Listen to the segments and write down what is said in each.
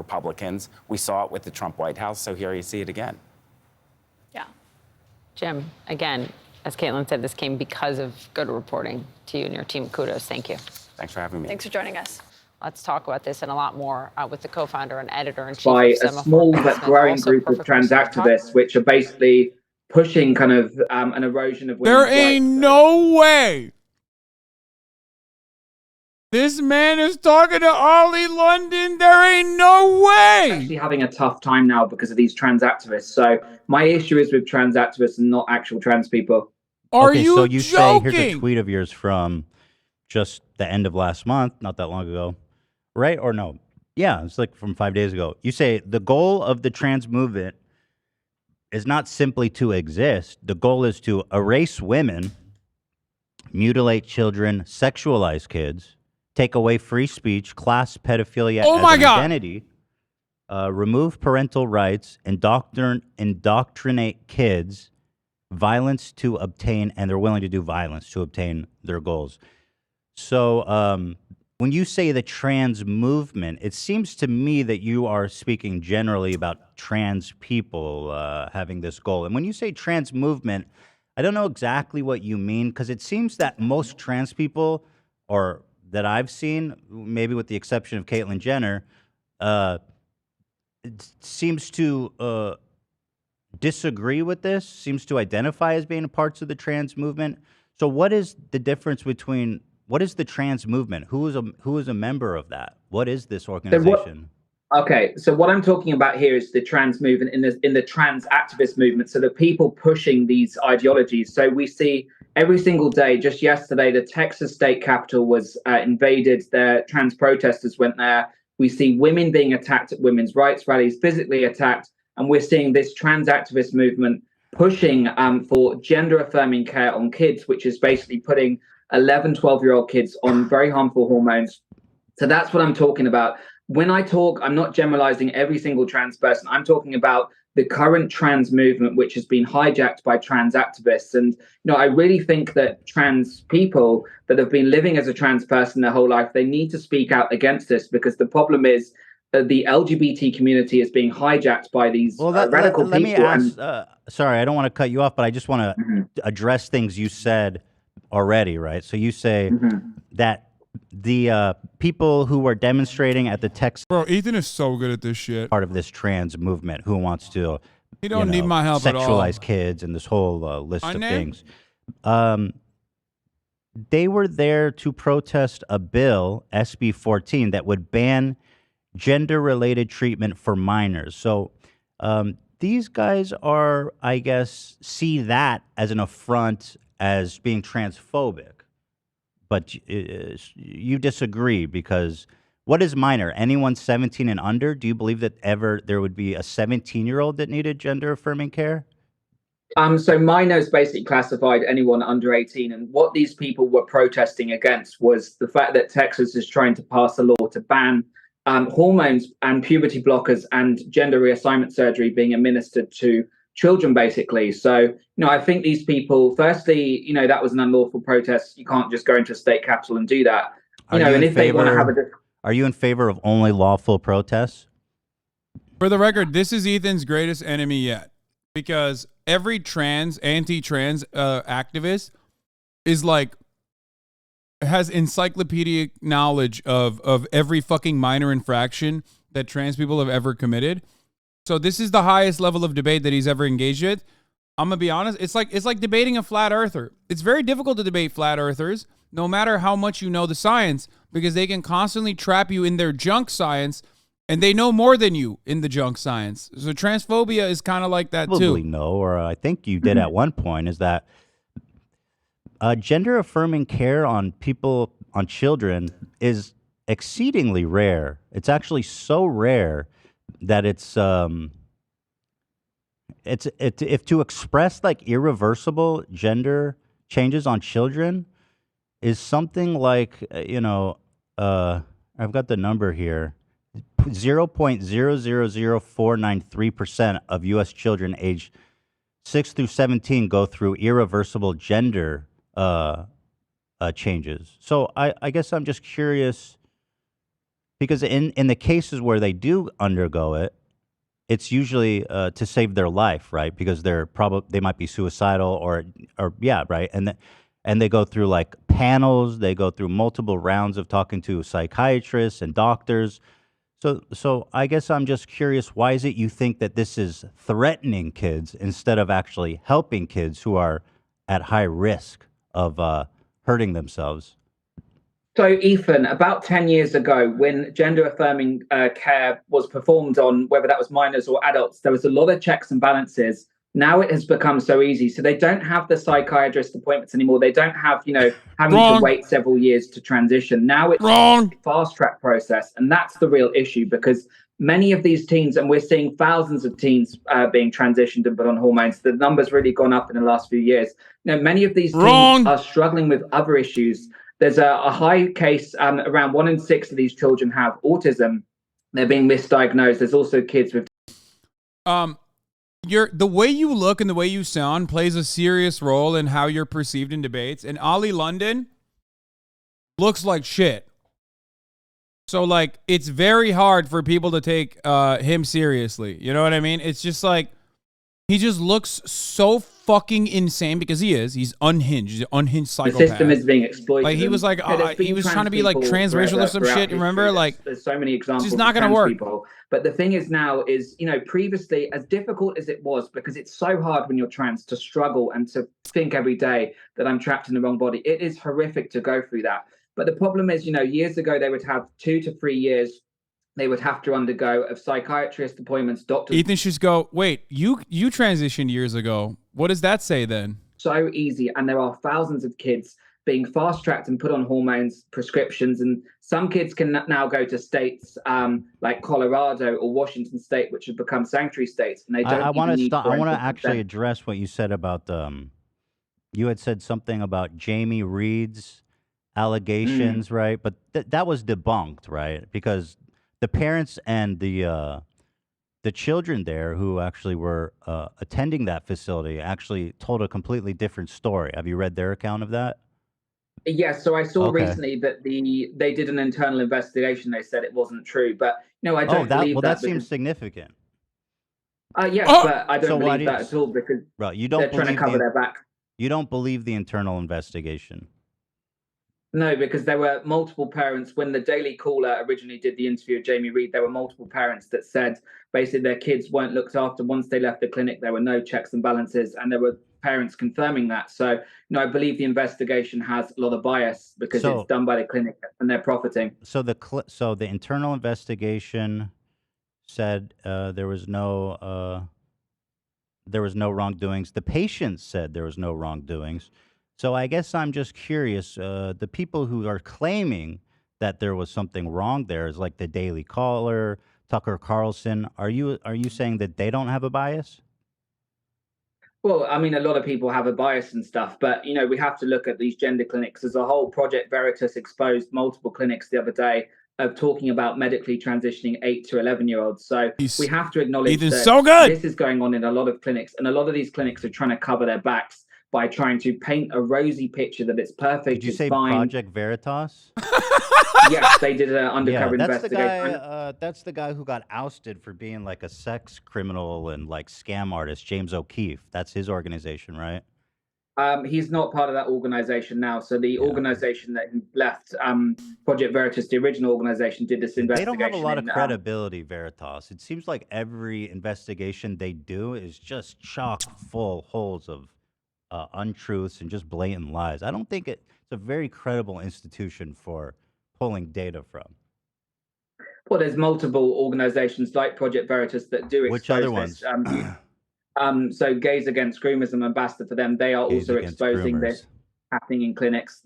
Republicans. We saw it with the Trump White House, so here you see it again. Yeah. Jim, again, as Caitlin said, this came because of good reporting. To you and your team, kudos. Thank you. Thanks for having me. Thanks for joining us. Let's talk about this and a lot more with the co-founder and editor-in-chief by of a Semaphore, small Ben but Smith, growing also group of perfect trans person to talk activists, which are basically pushing kind of an erosion of women's There rights. ain't no way. This man is talking to Ollie London. There ain't no way. Actually having a tough time now because of these trans activists. So my issue is with trans activists and not actual trans people. Are okay, you so you joking? say, here's a tweet of yours from just the end of last month, not that long ago, right? Or no? Yeah, it's like from 5 days ago. You say the goal of the trans movement is not simply to exist. The goal is to erase women, mutilate children, sexualize kids, take away free speech, class pedophilia Oh as my an God. identity, remove parental rights, indoctrinate kids, violence to obtain, and they're willing to do violence to obtain their goals. So when you say the trans movement, it seems to me that you are speaking generally about trans people having this goal. And when you say trans movement, I don't know exactly what you mean, because it seems that most trans people, or that I've seen, maybe with the exception of Caitlyn Jenner, it seems to disagree with this, seems to identify as being parts of the trans movement. So what is the difference between, what is the trans movement? Who is a member of that? What is this organization? Okay, so what I'm talking about here is the trans movement in the trans activist movement. So the people pushing these ideologies. So we see every single day, just yesterday, the Texas state capitol was invaded. The trans protesters went there. We see women being attacked at women's rights rallies, physically attacked. And we're seeing this trans activist movement pushing for gender affirming care on kids, which is basically putting 11, 12-year-old kids on very harmful hormones. So that's what I'm talking about. When I talk, I'm not generalizing every single trans person. I'm talking about the current trans movement, which has been hijacked by trans activists. And, I really think that trans people that have been living as a trans person their whole life, they need to speak out against this, because the problem is that the LGBT community is being hijacked by these radical let people. me ask, sorry, I don't want to cut you off, but I just want to address things you said already, right? So you say that the people who were demonstrating at the Texas, Bro, Ethan is so good at this shit. part of this trans movement, who wants to He don't need my help at all. sexualize kids and this whole list My of name? things. They were there to protest a bill, SB 14, that would ban gender-related treatment for minors. So these guys are, I guess, see that as an affront, as being transphobic. But you disagree, because what is minor? Anyone 17 and under? Do you believe that ever there would be a 17-year-old that needed gender-affirming care? So minor is basically classified anyone under 18. And what these people were protesting against was the fact that Texas is trying to pass a law to ban hormones and puberty blockers and gender reassignment surgery being administered to children, basically. So, I think these people, firstly, that was an unlawful protest. You can't just go into a state capitol and do that. And if they want to have a... Are you in favor of only lawful protests? For the record, this is Ethan's greatest enemy yet, because every anti-trans activist is like, has encyclopedic knowledge of every fucking minor infraction that trans people have ever committed. So this is the highest level of debate that he's ever engaged with. I'm gonna be honest, it's like debating a flat earther. It's very difficult to debate flat earthers, no matter how much you know the science, because they can constantly trap you in their junk science, and they know more than you in the junk science. So transphobia is kind of like that too. Probably no, or I think you did at one point, is that gender affirming care on children is exceedingly rare. It's actually so rare that it's if to express like irreversible gender changes on children is something like, I've got the number here, 0.000493% of U.S. children aged 6 through 17 go through irreversible gender changes. So I guess I'm just curious, Because in the cases where they do undergo it, it's usually to save their life, right? Because they might be suicidal or yeah, right. And they go through like panels, they go through multiple rounds of talking to psychiatrists and doctors. So I guess I'm just curious, why is it you think that this is threatening kids instead of actually helping kids who are at high risk of hurting themselves? So, Ethan, about 10 years ago, when gender affirming care was performed on whether that was minors or adults, there was a lot of checks and balances. Now it has become so easy. So they don't have the psychiatrist appointments anymore. They don't have, having to wait several years to transition. Now it's a fast track process. And that's the real issue, because many of these teens, and we're seeing thousands of teens being transitioned and put on hormones. The number's really gone up in the last few years. Many of these teens are struggling with other issues. There's a high case, around 1 in 6 of these children have autism. They're being misdiagnosed. There's also kids with the way you look and the way you sound plays a serious role in how you're perceived in debates. And Ollie London looks like shit. So like it's very hard for people to take him seriously. You know what I mean? It's just like he just looks so fucking insane, because he's unhinged. He's an unhinged psychopath. The system is being exploited. Like he was like he was trying to be like transracial or some shit. Remember? Like there's so many examples. It's not going to work. People. But the thing is now is, previously, as difficult as it was, because it's so hard when you're trans to struggle and to think every day that I'm trapped in the wrong body. It is horrific to go through that. But the problem is, years ago, they would have 2 to 3 years they would have to undergo of psychiatrist appointments, doctors. Ethan should go, wait, you transitioned years ago. What does that say then? So easy. And there are thousands of kids being fast-tracked and put on hormones, prescriptions. And some kids can now go to states like Colorado or Washington State, which have become sanctuary states. And they don't I want to stop. I want to actually consent. address what you said about you had said something about Jamie Reed's allegations, right? But that was debunked, right? Because the parents and the children there who actually were attending that facility actually told a completely different story. Have you read their account of that? Yes, so I saw recently that they did an internal investigation. They said it wasn't true, but I don't believe that. That seems significant. Yes, but I don't believe that at all, because you don't they're trying to cover their back. You don't believe the internal investigation? No, because there were multiple parents. When the Daily Caller originally did the interview with Jamie Reed, there were multiple parents that said basically their kids weren't looked after. Once they left the clinic, there were no checks and balances, and there were parents confirming that. So, I believe the investigation has a lot of bias because it's done by the clinic and they're profiting. So the internal investigation said there was no wrongdoings. The patients said there was no wrongdoings. So I guess I'm just curious, the people who are claiming that there was something wrong there is like the Daily Caller, Tucker Carlson. Are you saying that they don't have a bias? Well, I mean, a lot of people have a bias and stuff, but, we have to look at these gender clinics as a whole. Project Veritas exposed multiple clinics the other day of talking about medically transitioning 8 to 11-year-olds. So we have to acknowledge that this is going on in a lot of clinics, and a lot of these clinics are trying to cover their backs by trying to paint a rosy picture that it's perfect. Did you say fine. Project Veritas? Yes, they did an undercover investigation. That's the guy who got ousted for being like a sex criminal and like scam artist, James O'Keefe. That's his organization, right? He's not part of that organization now. So the organization that he left, Project Veritas, the original organization, did this investigation. They don't have a lot of credibility, Veritas. It seems like every investigation they do is just chock full holes of untruths and just blatant lies. I don't think it's a very credible institution for pulling data from. Well, there's multiple organizations like Project Veritas that do expose Which other ones? So Gays Against Groomers, I'm ambassador for them. They are also exposing this happening in clinics.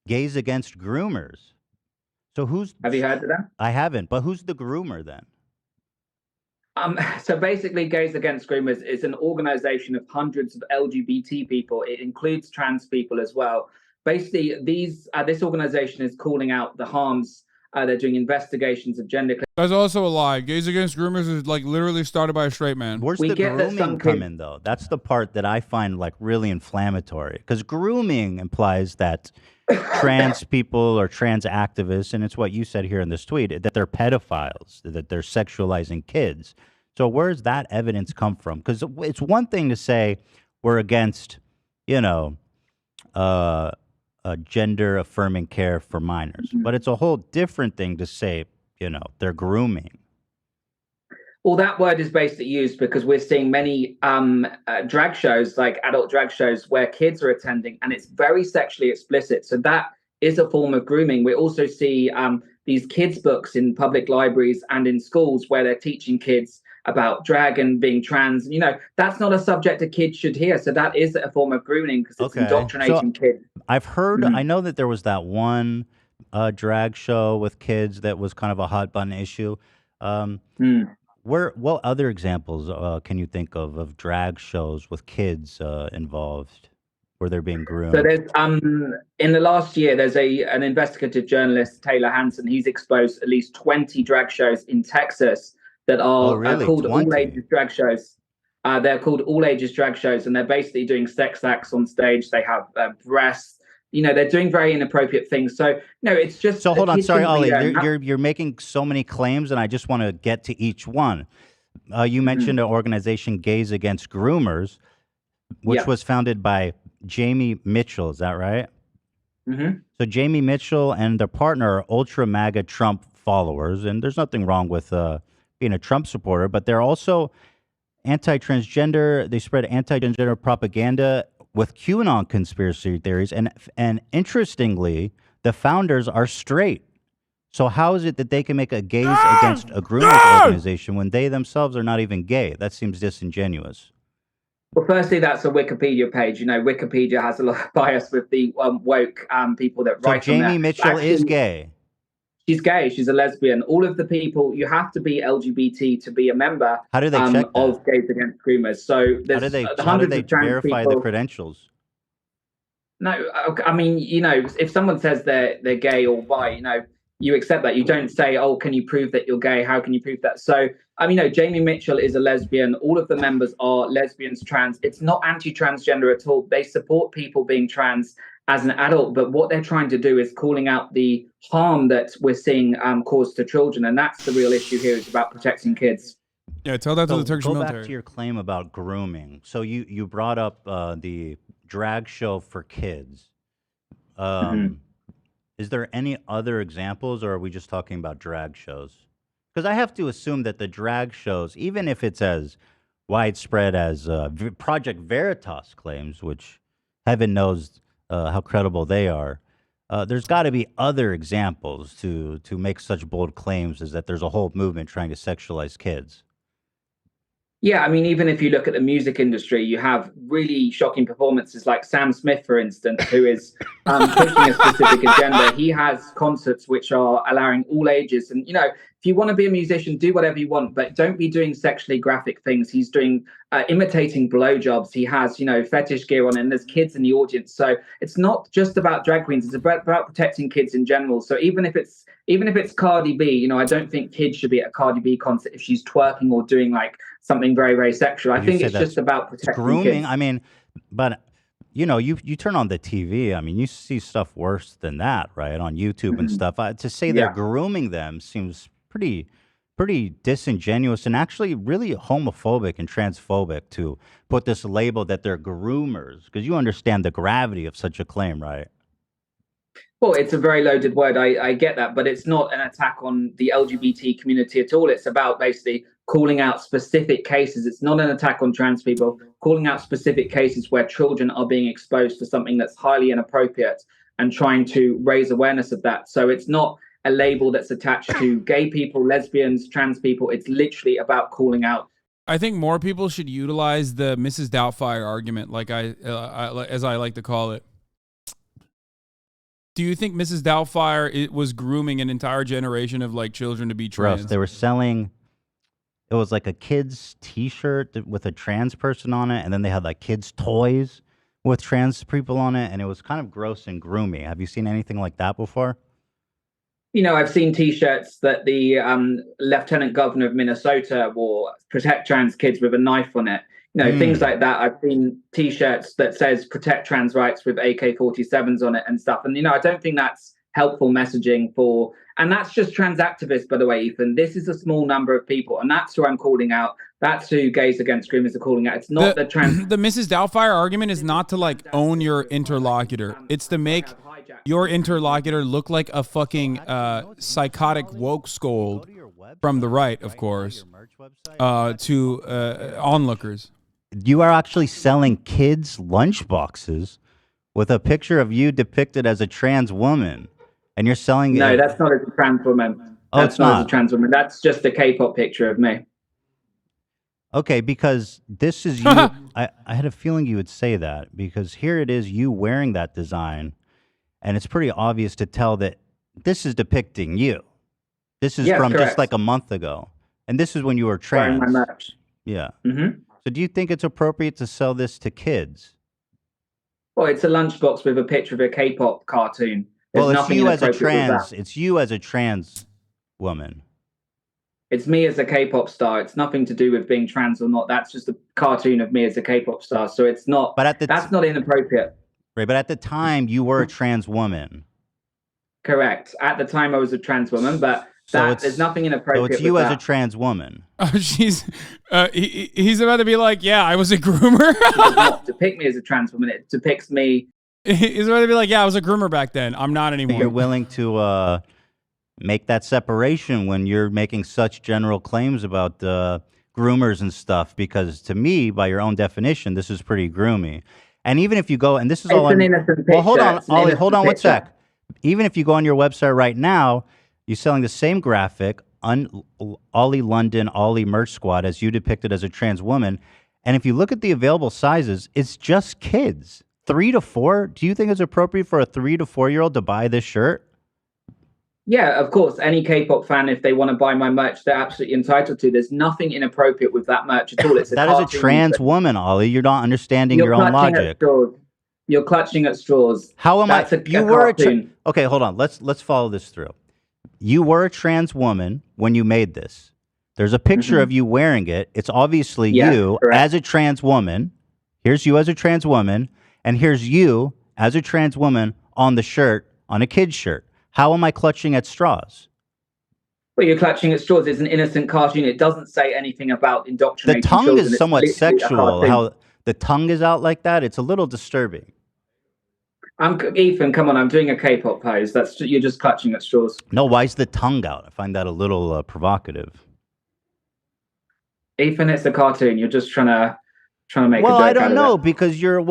Gays Against Groomers. So have you heard of them? I haven't, but who's the groomer then? So basically, Gays Against Groomers is an organization of hundreds of LGBT people. It includes trans people as well. Basically, this organization is calling out the harms. They're doing investigations of gender. That's also a lie. Gays Against Groomers is like literally started by a straight man. Where's the grooming come in, though? That's the part that I find like really inflammatory. Because grooming implies that trans people or trans activists, and it's what you said here in this tweet, that they're pedophiles, that they're sexualizing kids. So where's that evidence come from? Because it's one thing to say we're against, you know, gender affirming care for minors, but it's a whole different thing to say, you know, they're grooming. Well, that word is basically used because we're seeing many drag shows, like adult drag shows, where kids are attending, and it's very sexually explicit. So that is a form of grooming. We also see these kids' books in public libraries and in schools where they're teaching kids about drag and being trans. You know, that's not a subject a kid should hear. So that is a form of grooming because it's indoctrinating kids. I've heard, I know that there was that one drag show with kids that was kind of a hot button issue. What other examples can you think of drag shows with kids involved where they're being groomed? So there's in the last year, there's an investigative journalist, Taylor Hanson. He's exposed at least 20 drag shows in Texas that are called 20? all ages drag shows. They're called all ages drag shows, and they're basically doing sex acts on stage. They have breasts. You know, they're doing very inappropriate things. So, no, it's just. So hold on, sorry, Ollie, you're making so many claims, and I just want to get to each one. You mentioned an organization, Gays Against Groomers, which was founded by Jamie Mitchell. Is that right? So Jamie Mitchell and their partner are ultra MAGA Trump followers, and there's nothing wrong with being a Trump supporter, but they're also anti-transgender. They spread anti-transgender propaganda with QAnon conspiracy theories, and interestingly, the founders are straight. So how is it that they can make a gays against a groomers organization when they themselves are not even gay? That seems disingenuous. Well, firstly, that's a Wikipedia page. You know, Wikipedia has a lot of bias with the woke people that write. So Jamie Mitchell is gay. She's gay. She's a lesbian. All of the people, you have to be LGBT to be a member. How do they check that? Of Gays Against Groomers? So there's how do they verify the credentials? No, I mean, you know, if someone says they're gay or bi, you know, you accept that. You don't say, oh, can you prove that you're gay? How can you prove that? So, I mean, no, Jamie Mitchell is a lesbian. All of the members are lesbians, trans. It's not anti-transgender at all. They support people being trans as an adult, but what they're trying to do is calling out the harm that we're seeing caused to children, and that's the real issue here. Is about protecting kids. Yeah, tell that to the Turkish military. Go back to your claim about grooming. So you brought up the drag show for kids. Is there any other examples, or are we just talking about drag shows? Because I have to assume that the drag shows, even if it's as widespread as Project Veritas claims, which heaven knows how credible they are, there's got to be other examples to make such bold claims as that there's a whole movement trying to sexualize kids. Yeah, I mean, even if you look at the music industry, you have really shocking performances like Sam Smith, for instance, who is pushing a specific agenda. He has concerts which are allowing all ages. And, you know, if you want to be a musician, do whatever you want, but don't be doing sexually graphic things. He's doing imitating blowjobs. He has, you know, fetish gear on, and there's kids in the audience. So it's not just about drag queens. It's about protecting kids in general. So even if it's Cardi B, you know, I don't think kids should be at a Cardi B concert if she's twerking or doing like something very, very sexual. I think it's just about protecting grooming. Kids. I mean, but you know, you turn on the TV. I mean, you see stuff worse than that, right? On YouTube and stuff. To say they're grooming them seems pretty disingenuous and actually really homophobic and transphobic to put this label that they're groomers, because you understand the gravity of such a claim, right? Well, it's a very loaded word. I get that, but it's not an attack on the LGBT community at all. It's about basically calling out specific cases. It's not an attack on trans people, calling out specific cases where children are being exposed to something that's highly inappropriate and trying to raise awareness of that. So it's not a label that's attached to gay people, lesbians, trans people. It's literally about calling out. I think more people should utilize the Mrs. Doubtfire argument, like as I like to call it. Do you think Mrs. Doubtfire was grooming an entire generation of like children to be trans? Gross. They were selling. It was like a kid's T-shirt with a trans person on it, and then they had like kids' toys with trans people on it, and it was kind of gross and groomy. Have you seen anything like that before? You know, I've seen T-shirts that the Lieutenant Governor of Minnesota wore, protect trans kids, with a knife on it. things like that. I've seen T-shirts that says "Protect Trans Rights" with AK-47s on it and stuff. And I don't think that's helpful messaging for. And that's just trans activists, by the way, Ethan. This is a small number of people, and that's who I'm calling out. That's who Gays Against Groomers are calling out. It's not the trans. The Mrs. Doubtfire argument is not to like own your interlocutor. It's to make your interlocutor look like a fucking psychotic woke scold from the right, of course, to onlookers. You are actually selling kids lunchboxes with a picture of you depicted as a trans woman. And you're selling it. No, that's not as a trans woman. Oh, that's it's not as a trans woman. That's just a K-pop picture of me. Okay, because this is you. I had a feeling you would say that, because here it is, you wearing that design, and it's pretty obvious to tell that this is depicting you. This is from just like a month ago, and this is when you were trans. Wearing my merch. Yeah. Mm-hmm. So do you think it's appropriate to sell this to kids? Well, it's a lunchbox with a picture of a K-pop cartoon. Well, it's you as a trans. It's you as a trans woman. It's me as a K-pop star. It's nothing to do with being trans or not. That's just a cartoon of me as a K-pop star. So it's not. But that's not inappropriate. Right, but at the time you were a trans woman. Correct. At the time I was a trans woman, but there's nothing inappropriate. So it's you as a trans woman. Oh, he's about to be like, yeah, I was a groomer. It does not depict me as a trans woman. It depicts me. He's about to be like, yeah, I was a groomer back then. I'm not anymore. You're willing to make that separation when you're making such general claims about groomers and stuff, because to me, by your own definition, this is pretty groomy. And even if you go, and this is all, well, hold on, Ollie, hold on one sec. Even if you go on your website right now, you're selling the same graphic, Ollie London, Ollie Merch Squad, as you depicted as a trans woman. And if you look at the available sizes, it's just kids. 3 to 4. Do you think it's appropriate for a 3 to 4-year-old to buy this shirt? Yeah, of course. Any K-pop fan, if they want to buy my merch, they're absolutely entitled to. There's nothing inappropriate with that merch at all. It's that is a trans woman, Ollie. You're not understanding your own logic. You're clutching at straws. How am I? You were okay. Hold on. Let's follow this through. You were a trans woman when you made this. There's a picture of you wearing it. It's obviously you as a trans woman. Here's you as a trans woman, and here's you as a trans woman on the shirt, on a kid's shirt. How am I clutching at straws? Well, you're clutching at straws. It's an innocent cartoon. It doesn't say anything about indoctrinating children. The tongue is somewhat sexual. How the tongue is out like that. It's a little disturbing. Ethan, come on. I'm doing a K-pop pose. You're just clutching at straws. No, why is the tongue out? I find that a little provocative. Ethan, it's a cartoon. You're just trying to make a joke. Well, I don't know, because you're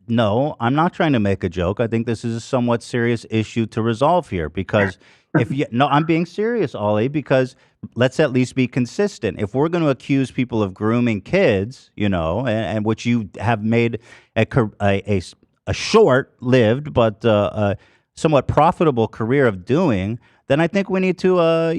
no, I'm not trying to make a joke. I think this is a somewhat serious issue to resolve here, because I'm being serious, Ollie, because let's at least be consistent. If we're going to accuse people of grooming kids, and which you have made a short-lived but somewhat profitable career of doing, then I think we need to,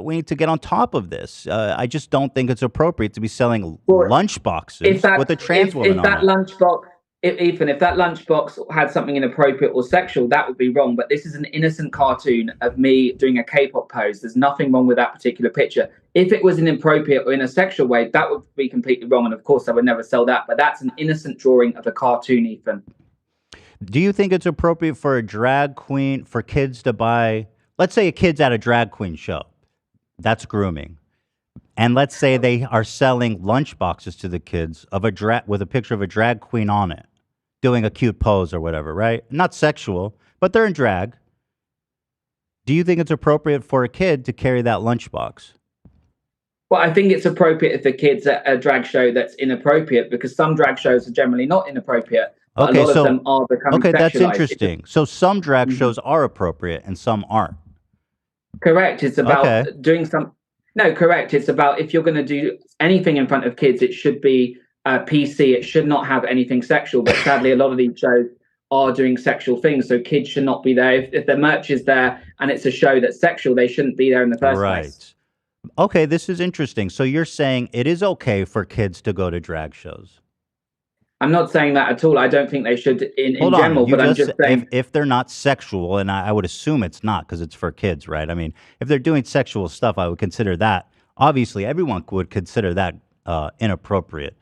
we need to get on top of this. I just don't think it's appropriate to be selling lunch boxes with a trans woman on it. Ethan, if that lunchbox had something inappropriate or sexual, that would be wrong. But this is an innocent cartoon of me doing a K-pop pose. There's nothing wrong with that particular picture. If it was inappropriate or in a sexual way, that would be completely wrong. And of course, I would never sell that. But that's an innocent drawing of a cartoon, Ethan. Do you think it's appropriate for a drag queen, for kids to buy, let's say a kid's at a drag queen show. That's grooming. And let's say they are selling lunch boxes to the kids of with a picture of a drag queen on it, doing a cute pose or whatever, right? Not sexual, but they're in drag. Do you think it's appropriate for a kid to carry that lunchbox? Well, I think it's appropriate if the kid's at a drag show that's inappropriate, because some drag shows are generally not inappropriate. But a lot of them are becoming sexualized. That's interesting. So some drag shows are appropriate and some aren't. Correct. It's about doing some. No, correct. It's about, if you're going to do anything in front of kids, it should be PC. It should not have anything sexual. But sadly, a lot of these shows are doing sexual things, so kids should not be there. If the merch is there and it's a show that's sexual, they shouldn't be there in the first place. Okay, this is interesting. So you're saying it is okay for kids to go to drag shows? I'm not saying that at all. I don't think they should in general, but I'm just saying... If they're not sexual, and I would assume it's not because it's for kids, right? I mean, if they're doing sexual stuff, I would consider that. Obviously, everyone would consider that inappropriate.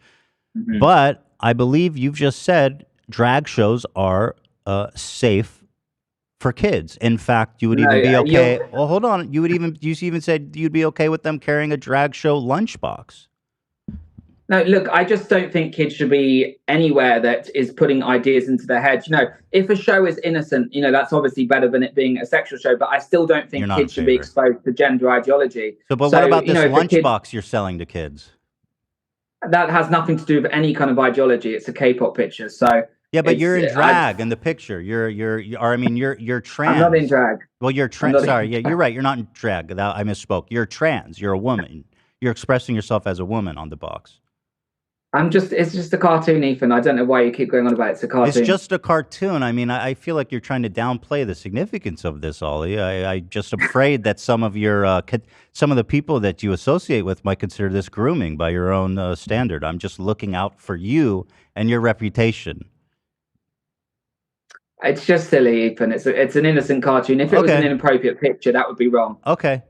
But I believe you've just said drag shows are safe for kids. In fact, you would even be okay. Well, hold on. You even said you'd be okay with them carrying a drag show lunchbox. No, look, I just don't think kids should be anywhere that is putting ideas into their head. If a show is innocent, that's obviously better than it being a sexual show. But I still don't think kids should be exposed to gender ideology. But what about this lunchbox you're selling to kids? That has nothing to do with any kind of ideology. It's a K-pop picture. So yeah, but you're in drag in the picture. You're trans. I'm not in drag. Well, you're trans. Sorry, yeah, you're right. You're not in drag. I misspoke. You're trans. You're a woman. You're expressing yourself as a woman on the box. It's just a cartoon, Ethan. I don't know why you keep going on about it's a cartoon. It's just a cartoon. I mean, I feel like you're trying to downplay the significance of this, Ollie. I'm just afraid that some of the people that you associate with might consider this grooming by your own standard. I'm just looking out for you and your reputation. It's just silly, Ethan. It's an innocent cartoon. If it was an inappropriate picture, that would be wrong. Okay.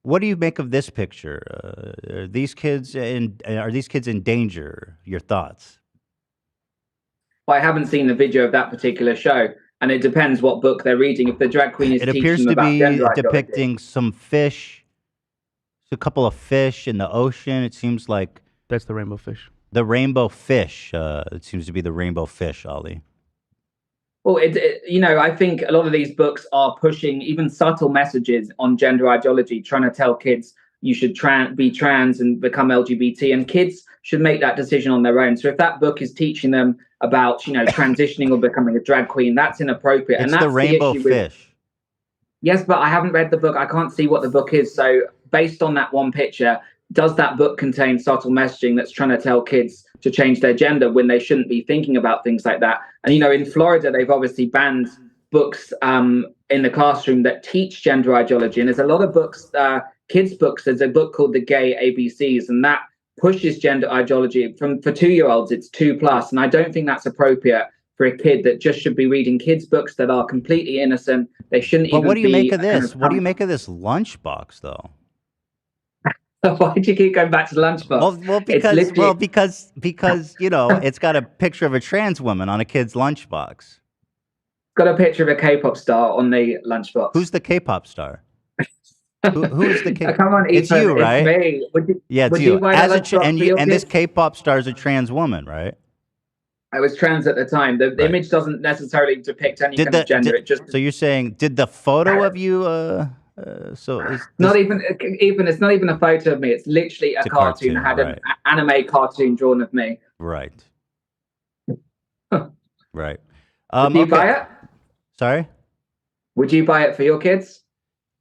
What do you make of this picture? Are these kids in danger? Your thoughts? Well, I haven't seen the video of that particular show, and it depends what book they're reading. If the drag queen is teaching them about gender ideology. It appears to be depicting some fish, a couple of fish in the ocean. It seems like that's the rainbow fish. The rainbow fish. It seems to be the rainbow fish, Ollie. Well, I think a lot of these books are pushing even subtle messages on gender ideology, trying to tell kids you should be trans and become LGBT, and kids should make that decision on their own. So if that book is teaching them about, transitioning or becoming a drag queen, that's inappropriate. It's and that's the rainbow fish. Yes, but I haven't read the book. I can't see what the book is. So based on that one picture, does that book contain subtle messaging that's trying to tell kids to change their gender when they shouldn't be thinking about things like that? And, in Florida, they've obviously banned books in the classroom that teach gender ideology. And there's a lot of books, kids' books. There's a book called The Gay ABCs, and that pushes gender ideology. For 2-year-olds, it's 2+. And I don't think that's appropriate for a kid that just should be reading kids' books that are completely innocent. They shouldn't even be... But what do you make of this? What do you make of this lunchbox, though? Why do you keep going back to the lunchbox? Well, because it's got a picture of a trans woman on a kid's lunchbox. It's got a picture of a K-pop star on the lunchbox. Who's the K-pop star? Who is the K-pop? Come on, Ethan, it's you, right? It's me. It's you. And this K-pop star is a trans woman, right? I was trans at the time. The image doesn't necessarily depict any kind of gender. So you're saying, did the photo of you? Not even it's not even a photo of me. It's literally a cartoon. I had an anime cartoon drawn of me. Right. Right. Would you buy it? Sorry? Would you buy it for your kids?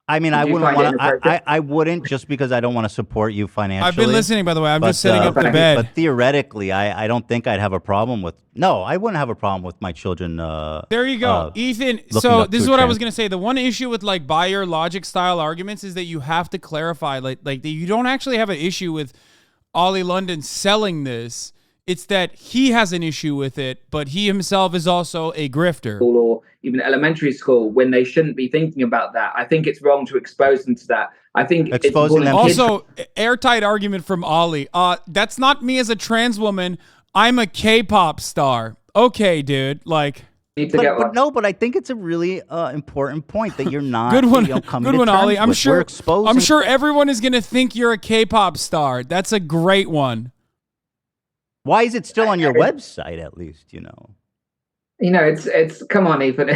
I mean, I wouldn't want to. I wouldn't, just because I don't want to support you financially. I've been listening, by the way. I'm just setting up the bed. But theoretically, I don't think I'd have a problem with. No, I wouldn't have a problem with my children. There you go, Ethan. So this is what I was gonna say. The one issue with like buyer logic style arguments is that you have to clarify, like you don't actually have an issue with Ollie London selling this. It's that he has an issue with it, but he himself is also a grifter. Or even elementary school, when they shouldn't be thinking about that. I think it's wrong to expose them to that. I think exposing them. Also, airtight argument from Ollie. That's not me as a trans woman. I'm a K-pop star. Okay, dude. Like. But I think it's a really important point that you're not. Good one, coming good one, Ollie. I'm sure everyone is gonna think you're a K-pop star. That's a great one. Why is it still on your website, at least, It's come on, Ethan.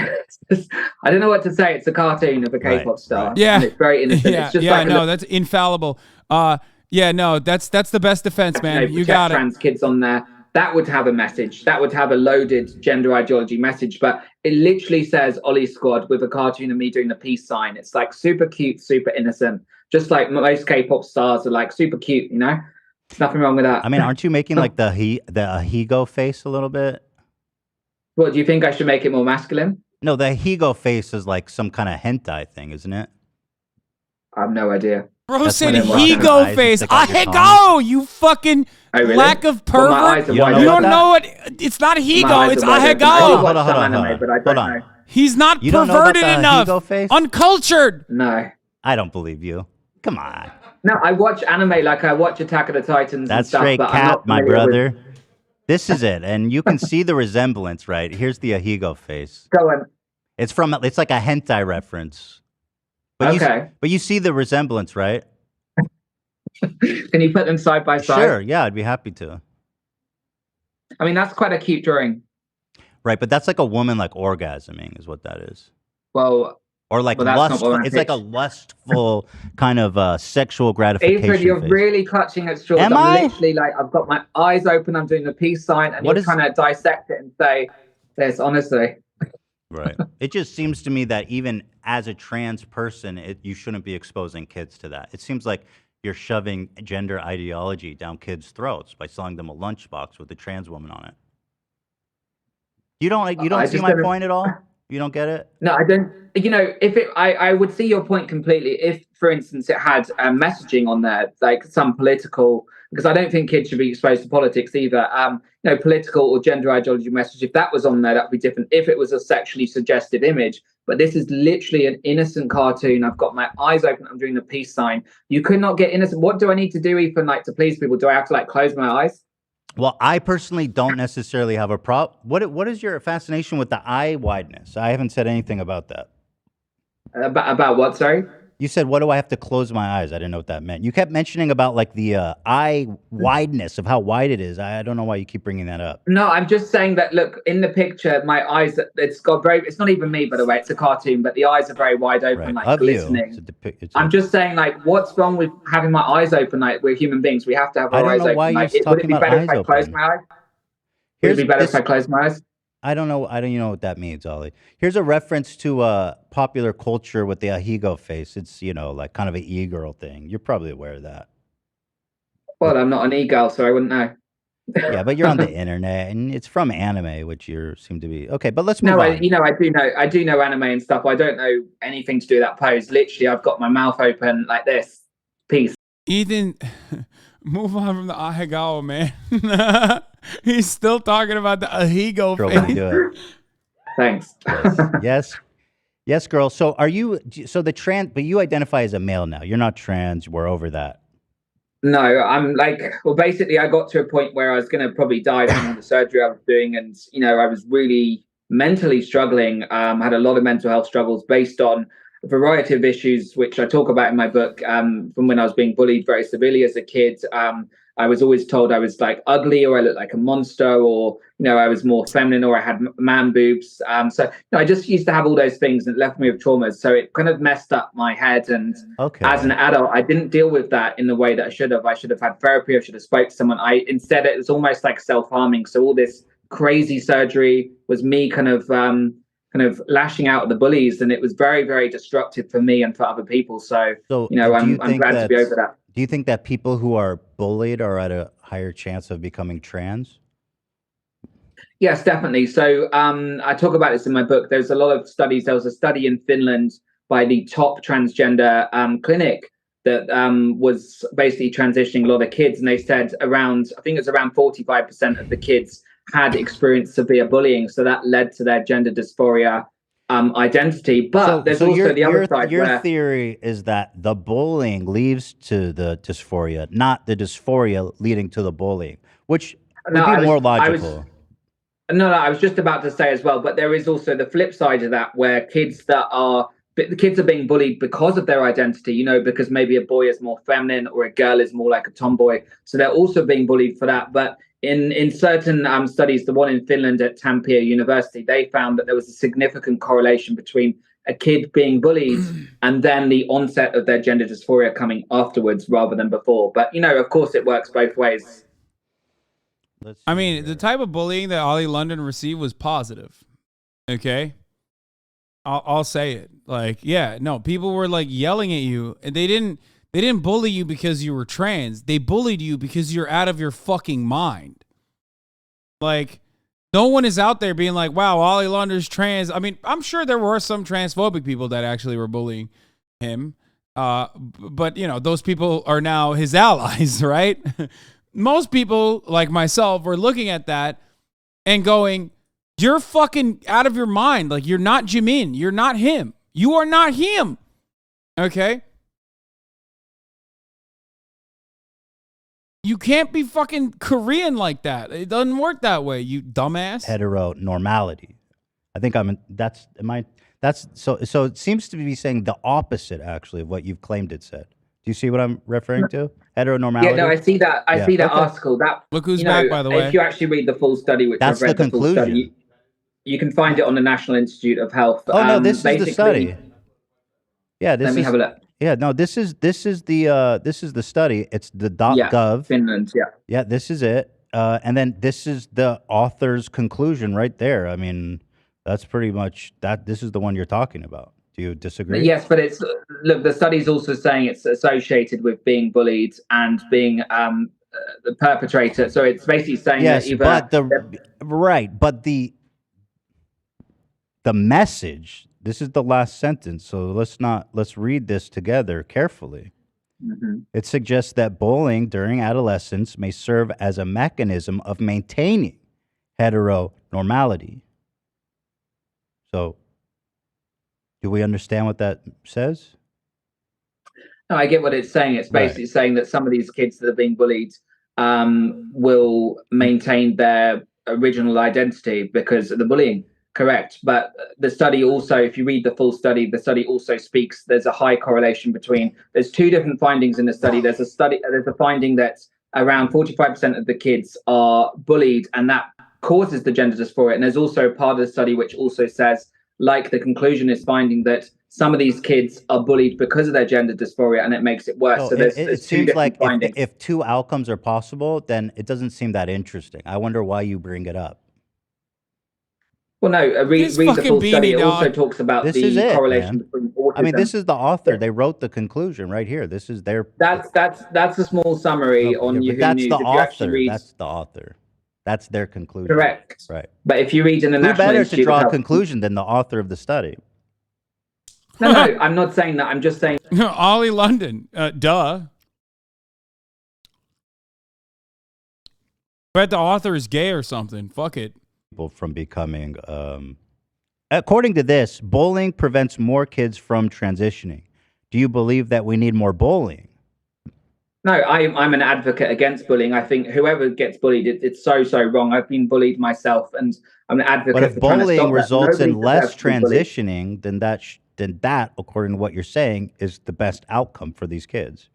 I don't know what to say. It's a cartoon of a K-pop star. Right. Yeah. And it's very innocent. Yeah, it's just that's infallible. That's the best defense, man. You got it. Trans kids on there. That would have a message. That would have a loaded gender ideology message. But it literally says Ollie Squad with a cartoon of me doing the peace sign. It's like super cute, super innocent. Just like most K-pop stars are like super cute, There's nothing wrong with that. I mean, aren't you making like the Higo face a little bit? What, do you think I should make it more masculine? No, the Higo face is like some kind of hentai thing, isn't it? I have no idea. Bro said Higo face. Ahego, you fucking lack of pervert. You don't know what? It's not Higo, it's Ahego. Hold on. He's not perverted enough. Uncultured. No. I don't believe you. Come on. No, I watch anime, like I watch Attack of the Titans and That's stuff, straight but I'm cap, not my familiar with. brother. This is it, and you can see the resemblance, right? Here's the Ahigo face. Go on. It's like a hentai reference. Okay. But you see the resemblance, right? Can you put them side by side? Sure, yeah, I'd be happy to. I mean, that's quite a cute drawing. Right, but that's like a woman like orgasming is what that is. Well, Or like that's not lustful. what I It's like a pitched. lustful kind of sexual gratification. Ethan, you're face. really clutching at straws. Am I'm I? literally like, I've got my eyes open, I'm doing the peace sign, and What you're is- trying to dissect it and say this, honestly. Right. It just seems to me that even as a trans person, you shouldn't be exposing kids to that. It seems like you're shoving gender ideology down kids' throats by selling them a lunchbox with a trans woman on it. You don't I see just my don't- point at all? You don't get it? No, I don't. You know, I would see your point completely if, for instance, it had messaging on there, like some political, because I don't think kids should be exposed to politics either. Political or gender ideology message. If that was on there, that'd be different. If it was a sexually suggestive image, but this is literally an innocent cartoon. I've got my eyes open. I'm doing the peace sign. You could not get innocent. What do I need to do, Ethan, like to please people? Do I have to like close my eyes? Well, I personally don't necessarily have a problem. What is your fascination with the eye wideness? I haven't said anything about that. About what? Sorry. You said, what do I have to close my eyes? I didn't know what that meant. You kept mentioning about like the eye wideness of how wide it is. I don't know why you keep bringing that up. No, I'm just saying that, look, in the picture, my eyes, it's not even me, by the way, it's a cartoon, but the eyes are very wide open, Right. like Of you. glistening. I'm just saying, like, what's wrong with having my eyes open? Like, we're human beings. We have to have I our don't eyes know open. why you're Like, would it talking be about better if eyes I close open. my eyes? Would it be better if I close my eyes? I don't know. I don't know what that means, Ollie. Here's a reference to popular culture with the Ahigo face. It's, like kind of an e-girl thing. You're probably aware of that. Well, I'm not an e-girl, so I wouldn't know. Yeah, but you're on the internet, and it's from anime, which you seem to be. Okay, but let's move No, on. I do know anime and stuff. I don't know anything to do with that pose. Literally, I've got my mouth open like this. Peace. Ethan, move on from the Ahigawa, man. He's still talking about the Ahigo Girl, let me face. do it. Thanks. Yes, girl. So but you identify as a male now. You're not trans. We're over that. No, I'm basically I got to a point where I was going to probably die from the surgery I was doing. And, I was really mentally struggling. Had a lot of mental health struggles based on a variety of issues, which I talk about in my book, from when I was being bullied very severely as a kid. I was always told I was like ugly, or I looked like a monster, or, I was more feminine, or I had man boobs. I just used to have all those things, and it left me with traumas. So it kind of messed up my head. And as an adult, I didn't deal with that in the way that I should have. I should have had therapy. I should have spoke to someone. Instead, it was almost like self-harming. So all this crazy surgery was me kind of lashing out at the bullies, and it was very, very destructive for me and for other people. So I'm glad to be over that. Do you think that people who are bullied are at a higher chance of becoming trans? Yes, definitely. So I talk about this in my book. There's a lot of studies. There was a study in Finland by the top transgender clinic that was basically transitioning a lot of kids, and they said I think it's around 45% of the kids had experienced severe bullying. So that led to their gender dysphoria identity. But there's also the other side. Your theory is that the bullying leads to the dysphoria, not the dysphoria leading to the bullying, which would be more logical. I was just about to say as well, but there is also the flip side of that, where the kids are being bullied because of their identity, because maybe a boy is more feminine or a girl is more like a tomboy. So they're also being bullied for that. But in certain studies, the one in Finland at Tampere University, they found that there was a significant correlation between a kid being bullied and then the onset of their gender dysphoria coming afterwards rather than before. But, of course, it works both ways. I mean, the type of bullying that Ollie London received was positive. Okay? I'll say it. People were like yelling at you, and they didn't bully you because you were trans. They bullied you because you're out of your fucking mind. Like, no one is out there being like, wow, Ollie London's trans. I mean, I'm sure there were some transphobic people that actually were bullying him. But, those people are now his allies, right? Most people, like myself, were looking at that and going, you're fucking out of your mind. Like, you're not Jimin. You're not him. You are not him. Okay? You can't be fucking Korean like that. It doesn't work that way, you dumbass. Heteronormality. I think so it seems to be saying the opposite actually of what you've claimed it said. Do you see what I'm referring to? Heteronormality? Yeah, no, I see that. I see that Okay. article. That Look who's back, by the way. If you actually read the full study, which That's I've read the the full study, conclusion. you can find it on the National Institute of Health. Oh no, this is the study. Yeah, this Let me have a look. Yeah, no, this is the study. It's the .gov. Finland. Yeah. Yeah, this is it. And then this is the author's conclusion right there. I mean, that's pretty much that. This is the one you're talking about. Do you disagree? Yes, but the study's also saying it's associated with being bullied and being the perpetrator. So it's basically saying that either but the message. This is the last sentence. So let's read this together carefully. Mm-hmm. It suggests that bullying during adolescence may serve as a mechanism of maintaining heteronormality. So, do we understand what that says? No, I get what it's saying. It's basically saying that some of these kids that are being bullied will maintain their original identity because of the bullying. Correct. But the study also, if you read the full study, the study also speaks, there's a high correlation between, there's two different findings in the study. There's a finding that around 45% of the kids are bullied and that causes the gender dysphoria. And there's also a part of the study which also says, like the conclusion is finding that some of these kids are bullied because of their gender dysphoria and it makes it worse. So there's it two seems like findings. if two outcomes are possible, then it doesn't seem that interesting. I wonder why you bring it up. Well, no, read the full study. It also talks about the correlation between autism. I mean, this is the author. They wrote the conclusion right here. This is their. That's a small summary on Yahoo that's News. The author. That's the author. That's their conclusion. Correct. Right. But if you read in the National better Institute to draw of a conclusion than the author of the study. No, I'm not saying that. I'm just saying. Ollie London, duh. Bet the author is gay or something. Fuck it. People from becoming. According to this, bullying prevents more kids from transitioning. Do you believe that we need more bullying? No, I'm an advocate against bullying. I think whoever gets bullied, it's so wrong. I've been bullied myself, and I'm an advocate. But if for trying to bullying stop results that. in less transitioning, then that, according to what you're saying, is the best outcome for these kids.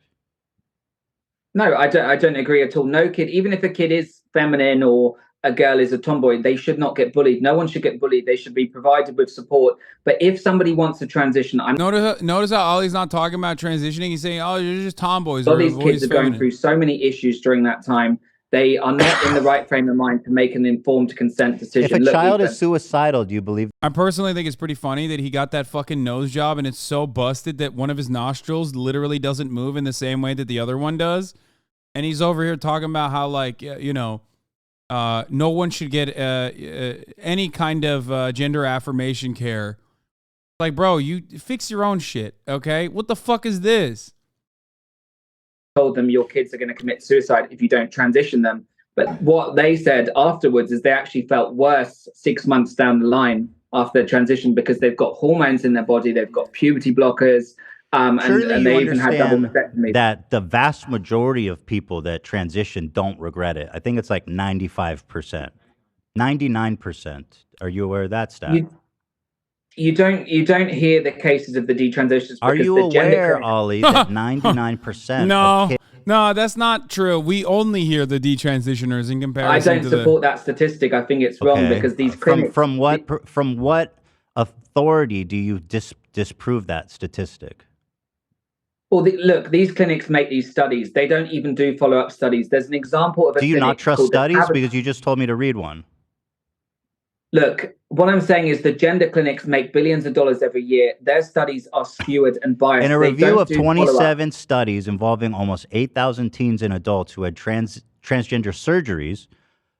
No, I don't agree at all. No kid, even if a kid is feminine or a girl is a tomboy, they should not get bullied. No one should get bullied. They should be provided with support. But if somebody wants to transition, notice how Ollie's not talking about transitioning. He's saying, "Oh, you're just tomboys." All these kids are going through so many issues during that time. They are not in the right frame of mind to make an informed consent decision. If a child is suicidal, do you believe? I personally think it's pretty funny that he got that fucking nose job and it's so busted that one of his nostrils literally doesn't move in the same way that the other one does. And he's over here talking about how, like, no one should get any kind of gender affirmation care. Like, bro, you fix your own shit, okay? What the fuck is this? Told them your kids are going to commit suicide if you don't transition them. But what they said afterwards is they actually felt worse 6 months down the line after their transition because they've got hormones in their body, they've got puberty blockers, and they even had double mastectomy. That the vast majority of people that transition don't regret it. I think it's like 95%, 99%. Are you aware of that stat? You don't hear the cases of the detransitions. Are you aware, Ollie, that 99%? No, that's not true. We only hear the detransitioners in comparison. I don't support that statistic. I think it's wrong because these clinics. From what authority do you disprove that statistic? Well, look, these clinics make these studies. They don't even do follow-up studies. There's an example of a. Do you not trust studies because you just told me to read one? Look, what I'm saying is the gender clinics make billions of dollars every year. Their studies are skewed and biased. In a review of 27 studies involving almost 8,000 teens and adults who had transgender surgeries,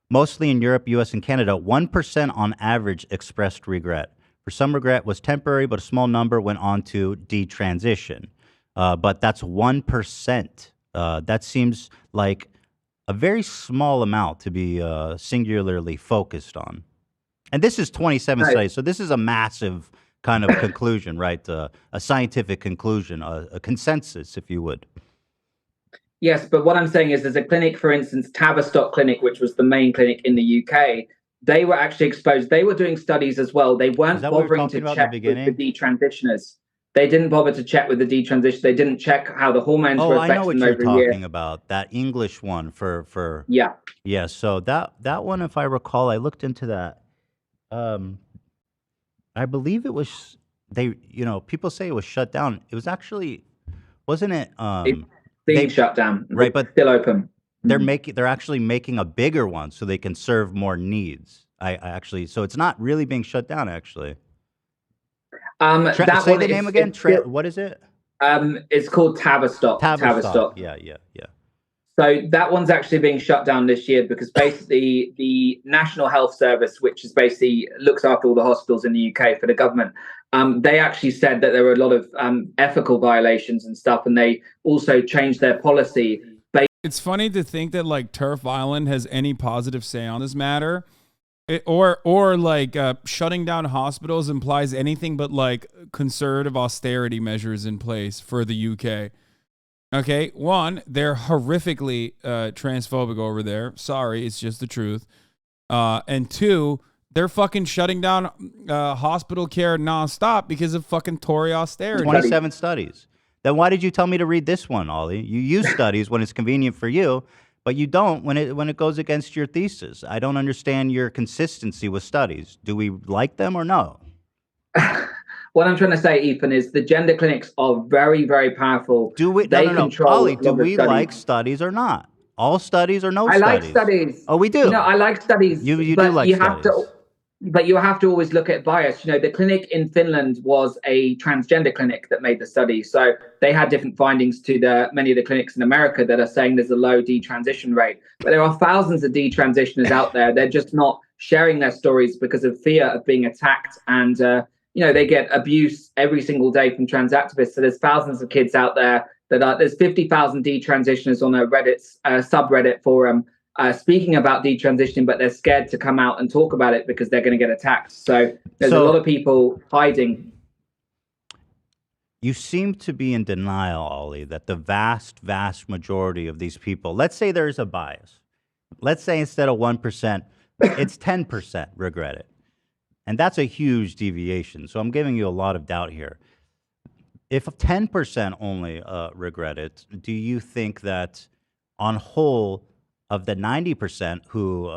mostly in Europe, US, and Canada, 1% on average expressed regret. For some, regret was temporary, but a small number went on to detransition. But that's 1%. That seems like a very small amount to be singularly focused on. And this is 27 studies, so this is a massive kind of conclusion, right? A scientific conclusion, a consensus, if you would. Yes, but what I'm saying is there's a clinic, for instance, Tavistock Clinic, which was the main clinic in the UK. They were actually exposed. They were doing studies as well. They Is weren't that what we were bothering talking to about in the check with the beginning? detransitioners. They didn't bother to check with the detransition. They didn't check how the hormones Oh, were I know affecting what them you're over a year. talking about. That English one for Yeah. yeah. So that one, if I recall, I looked into that. Um, I believe it was they. People say it was shut down. It was actually, wasn't it? It's being They shut down. right, It's but still open. they're actually making a bigger one so they can serve more needs. I actually, so it's not really being shut down actually. That Say one the name is again. it's still, What is it? it's called Tavistock. Tavistock. Tavistock. Yeah, yeah, yeah. So that one's actually being shut down this year because basically the National Health Service, which is basically looks after all the hospitals in the UK for the government, they actually said that there were a lot of ethical violations and stuff, and they also changed their policy. It's funny to think that like Turf Island has any positive say on this matter. Or like shutting down hospitals implies anything but like conservative austerity measures in place for the UK. Okay, one, they're horrifically transphobic over there. Sorry, it's just the truth. And two, they're fucking shutting down hospital care nonstop because of fucking Tory austerity. 27 studies. Then why did you tell me to read this one, Ollie? You use studies when it's convenient for you, but you don't when it goes against your thesis. I don't understand your consistency with studies. Do we like them or no? What I'm trying to say, Ethan, is the gender clinics are very, very powerful. Do we? They No. control Ollie, a lot do of we studies. like studies or not? All studies or no I like studies? studies. Oh, we do. You know, I like studies. You do but like you have studies. but you have to always look at bias. You know, the clinic in Finland was a transgender clinic that made the study. So they had different findings to many of the clinics in America that are saying there's a low detransition rate. But there are thousands of detransitioners out there. They're just not sharing their stories because of fear of being attacked. And, they get abuse every single day from trans activists. So there's thousands of kids out there there's 50,000 detransitioners on a Reddit subreddit forum speaking about detransitioning, but they're scared to come out and talk about it because they're going to get attacked. So there's a lot of people hiding. You seem to be in denial, Ollie, that the vast, vast majority of these people, let's say there's a bias. Let's say instead of 1%, it's 10% regret it. And that's a huge deviation. So I'm giving you a lot of doubt here. If 10% only regret it, do you think that on whole of the 90% who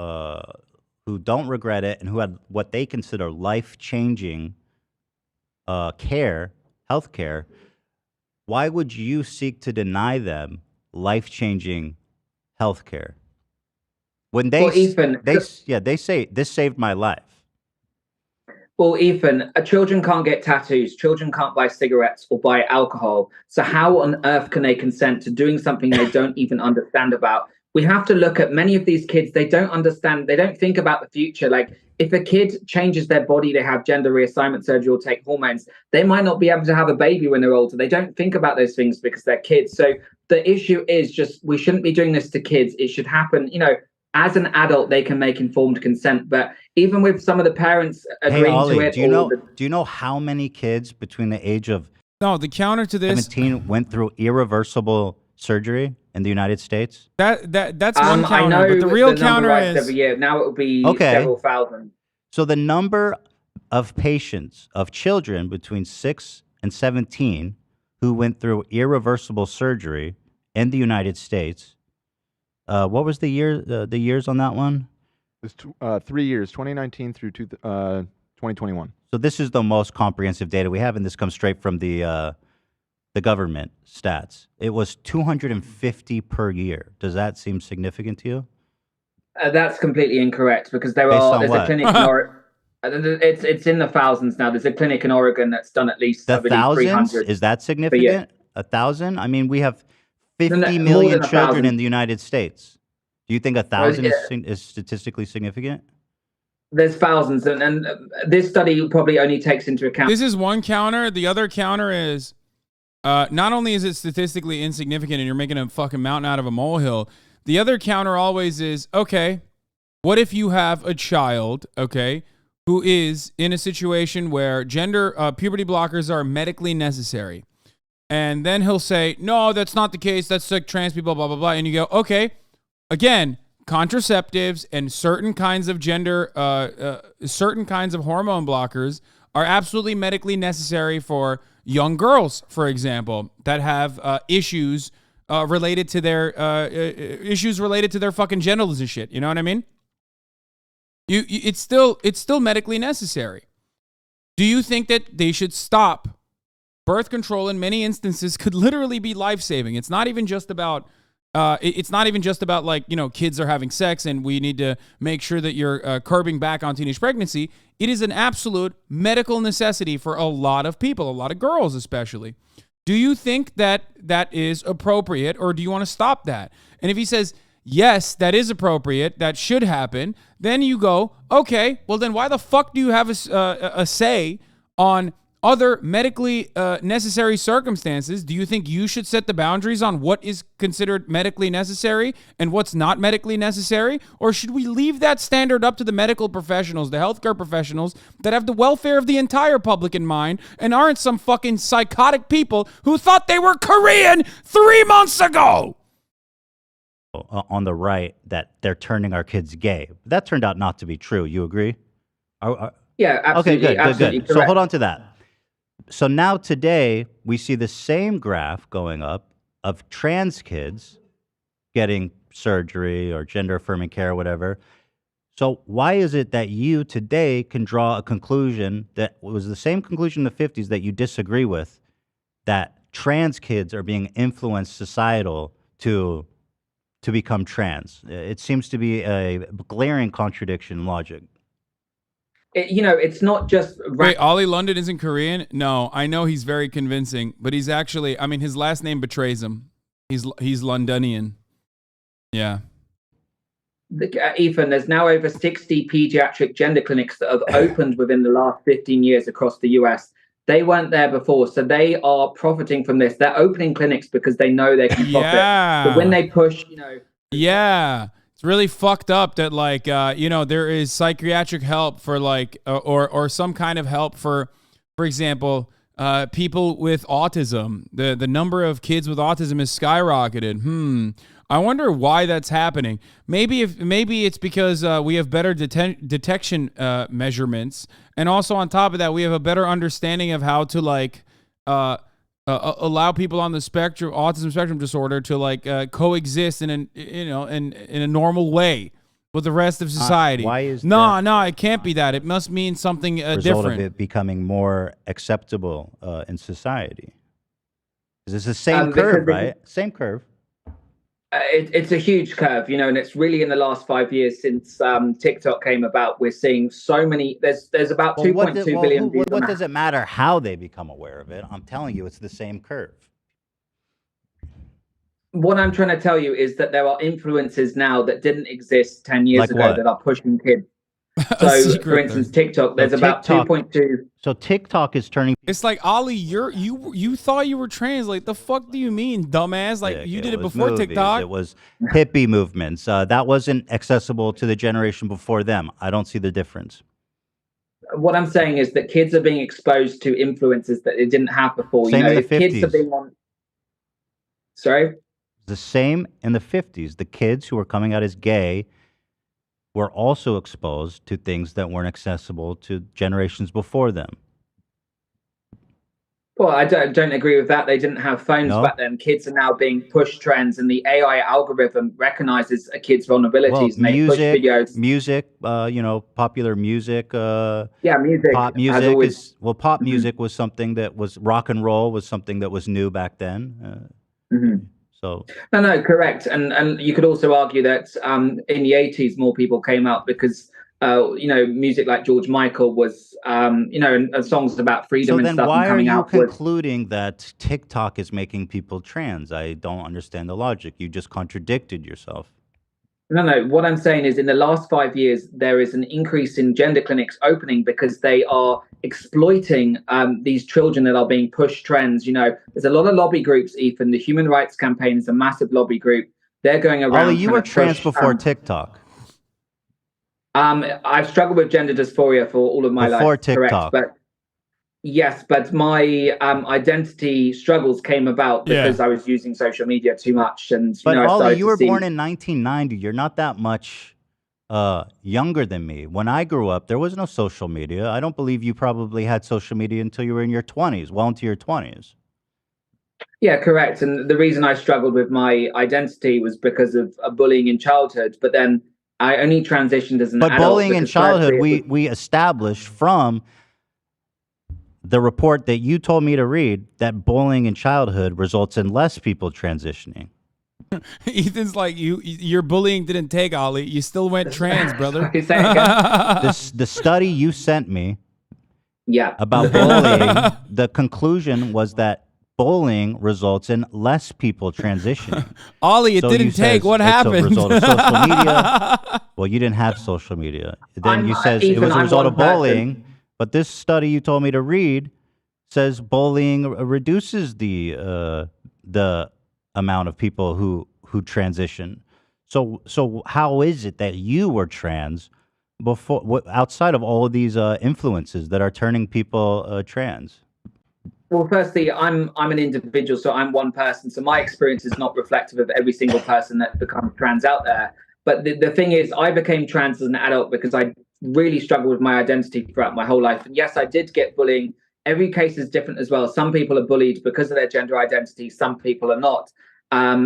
don't regret it and who had what they consider life-changing health care, why would you seek to deny them life-changing health care? When they say this saved my life. Well, Ethan, children can't get tattoos. Children can't buy cigarettes or buy alcohol. So how on earth can they consent to doing something they don't even understand about? We have to look at many of these kids. They don't understand. They don't think about the future. Like if a kid changes their body, they have gender reassignment surgery or take hormones, they might not be able to have a baby when they're older. They don't think about those things because they're kids. So the issue is just we shouldn't be doing this to kids. It should happen, as an adult, they can make informed consent. But even with some of the parents agreeing Ollie, to it, do you know how many kids between the age of the counter to this 17 went through irreversible surgery in the United States? That's one counter, but the real counter is every year. Now it will be several thousand. So the number of patients of children between 6 and 17 who went through irreversible surgery in the United States. What was the years on that one? It's 3 years, 2019 through 2021. So this is the most comprehensive data we have, and this comes straight from the government stats. It was 250 per year. Does that seem significant to you? That's completely incorrect because there's a clinic in Oregon. It's in the thousands now. There's a clinic in Oregon that's done at least the thousands. Is that significant? 1,000? I mean, we have 50 million children in the United States. Do you think 1,000 is statistically significant? There's thousands, and this study probably only takes into account. This is one counter. The other counter is not only is it statistically insignificant and you're making a fucking mountain out of a molehill, the other counter always is, okay, what if you have a child, okay, who is in a situation where puberty blockers are medically necessary? And then he'll say, no, that's not the case. That's like trans people, blah, blah, blah. And you go, okay, again, contraceptives and certain kinds of certain kinds of hormone blockers are absolutely medically necessary for young girls, for example, that have issues related to their fucking genitals and shit. You know what I mean? It's still medically necessary. Do you think that they should stop? Birth control in many instances could literally be life-saving. It's not even just about like, you know, kids are having sex and we need to make sure that you're curbing back on teenage pregnancy. It is an absolute medical necessity for a lot of people, a lot of girls especially. Do you think that that is appropriate, or do you want to stop that? And if he says, yes, that is appropriate, that should happen, then you go, okay, well then why the fuck do you have a say on other medically necessary circumstances? Do you think you should set the boundaries on what is considered medically necessary and what's not medically necessary? Or should we leave that standard up to the medical professionals, the healthcare professionals that have the welfare of the entire public in mind and aren't some fucking psychotic people who thought they were Korean 3 months ago? On the right, that they're turning our kids gay. That turned out not to be true. You agree? Yeah, absolutely. Okay, good. Absolutely So hold on to that. So now today, we see the same graph going up of trans kids getting surgery or gender affirming care or whatever. So why is it that you today can draw a conclusion that was the same conclusion in the 50s that you disagree with, that trans kids are being influenced societal to become trans? It seems to be a glaring contradiction in logic. It's not just... Wait, Ollie London isn't Korean? No, I know he's very convincing, but he's actually, I mean, his last name betrays him. He's Londonian. Yeah. Ethan, there's now over 60 pediatric gender clinics that have opened within the last 15 years across the US. They weren't there before, so they are profiting from this. They're opening clinics because they know they can profit. Yeah. But when they push, Yeah. It's really fucked up that, like, there is psychiatric help for, like, or some kind of help for example, people with autism. The number of kids with autism is skyrocketed. I wonder why that's happening. Maybe it's because we have better detection measurements, and also on top of that, we have a better understanding of how to, like, allow people on the autism spectrum disorder to, like, coexist in a normal way with the rest of society. Why is no? It can't be that. It must mean something result different. of it becoming more acceptable in society? Because it's the same curve, right? Same curve. It's a huge curve, and it's really in the last 5 years since TikTok came about. We're seeing so many. There's about 2.2 billion views. What does it matter how they become aware of it? I'm telling you, it's the same curve. What I'm trying to tell you is that there are influences now that didn't exist 10 years ago that are pushing kids. So, for instance, TikTok, there's about 2.2. So TikTok is turning. It's like, Ollie, you thought you were trans. Like, the fuck do you mean, dumbass? Like, you did it before movies. TikTok. It was hippie movements. That wasn't accessible to the generation before them. I don't see the difference. What I'm saying is that kids are being exposed to influences that they didn't have before. Same in the 50s. Kids are being on. Sorry? The same in the 50s. The kids who were coming out as gay were also exposed to things that weren't accessible to generations before them. Well, I don't agree with that. They didn't have phones back then. Kids are now being pushed trends, and the AI algorithm recognizes a kid's vulnerabilities, and they push videos. Music, popular music. Music. Pop music pop music was something that was, rock and roll was something that was new back then. So no, correct. And you could also argue that in the 80s, more people came out because music like George Michael was, and songs about freedom and stuff coming out. So then why are you concluding that TikTok is making people trans? I don't understand the logic. You just contradicted yourself. No. What I'm saying is in the last 5 years, there is an increase in gender clinics opening because they are exploiting these children that are being pushed trends. There's a lot of lobby groups, Ethan. The Human Rights Campaign is a massive lobby group. They're going around. Ollie, you were trans before TikTok. I've struggled with gender dysphoria for all of my life. Before TikTok. Correct, Yes, but my identity struggles came about Yeah. because I was using social media too much, and But I Ollie, started you to were see. born in 1990. You're not that much younger than me. When I grew up, there was no social media. I don't believe you probably had social media until you were in your 20s, well into your 20s. Yeah, correct. And the reason I struggled with my identity was because of bullying in childhood. But then I only transitioned as an But adult bullying in because childhood, firstly, it was, we established from the report that you told me to read that bullying in childhood results in less people transitioning. Ethan's like, your bullying didn't take, Ollie. You still went trans, brother. Sorry, say it again. The study you sent me Yeah. about bullying, the conclusion was that bullying results in less people transitioning. Ollie, it So you didn't take. says What it's happened? a result of social media. Well, you didn't have social media. Then you says it Ethan, was a I'm result one of person. bullying. But this study you told me to read says bullying reduces the amount of people who transition. So how is it that you were trans before, outside of all of these influences that are turning people trans? Well, firstly, I'm an individual, so I'm one person. So my experience is not reflective of every single person that becomes trans out there. But the thing is, I became trans as an adult because I really struggled with my identity throughout my whole life. And yes, I did get bullying. Every case is different as well. Some people are bullied because of their gender identity, some people are not.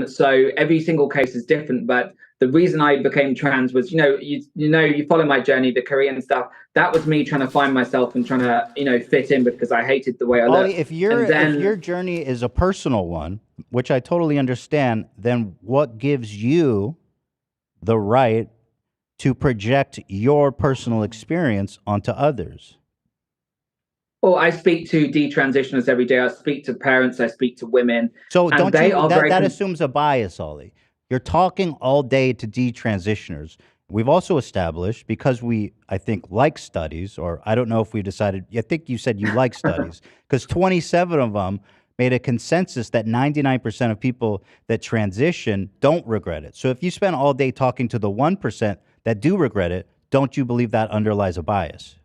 So every single case is different. But the reason I became trans was, you follow my journey, the Korean stuff. That was me trying to find myself and trying to, fit in because I hated the way I Ollie, looked. if your journey is a personal one, which I totally understand, then what gives you the right to project your personal experience onto others? Well, I speak to detransitioners every day. I speak to parents. I speak to women. So And don't they you are very that assumes a bias, Ollie. You're talking all day to detransitioners. We've also established, because we, I think, like studies, or I don't know if we decided, I think you said you like studies, because 27 of them made a consensus that 99% of people that transition don't regret it. So if you spend all day talking to the 1% that do regret it, don't you believe that underlies a bias?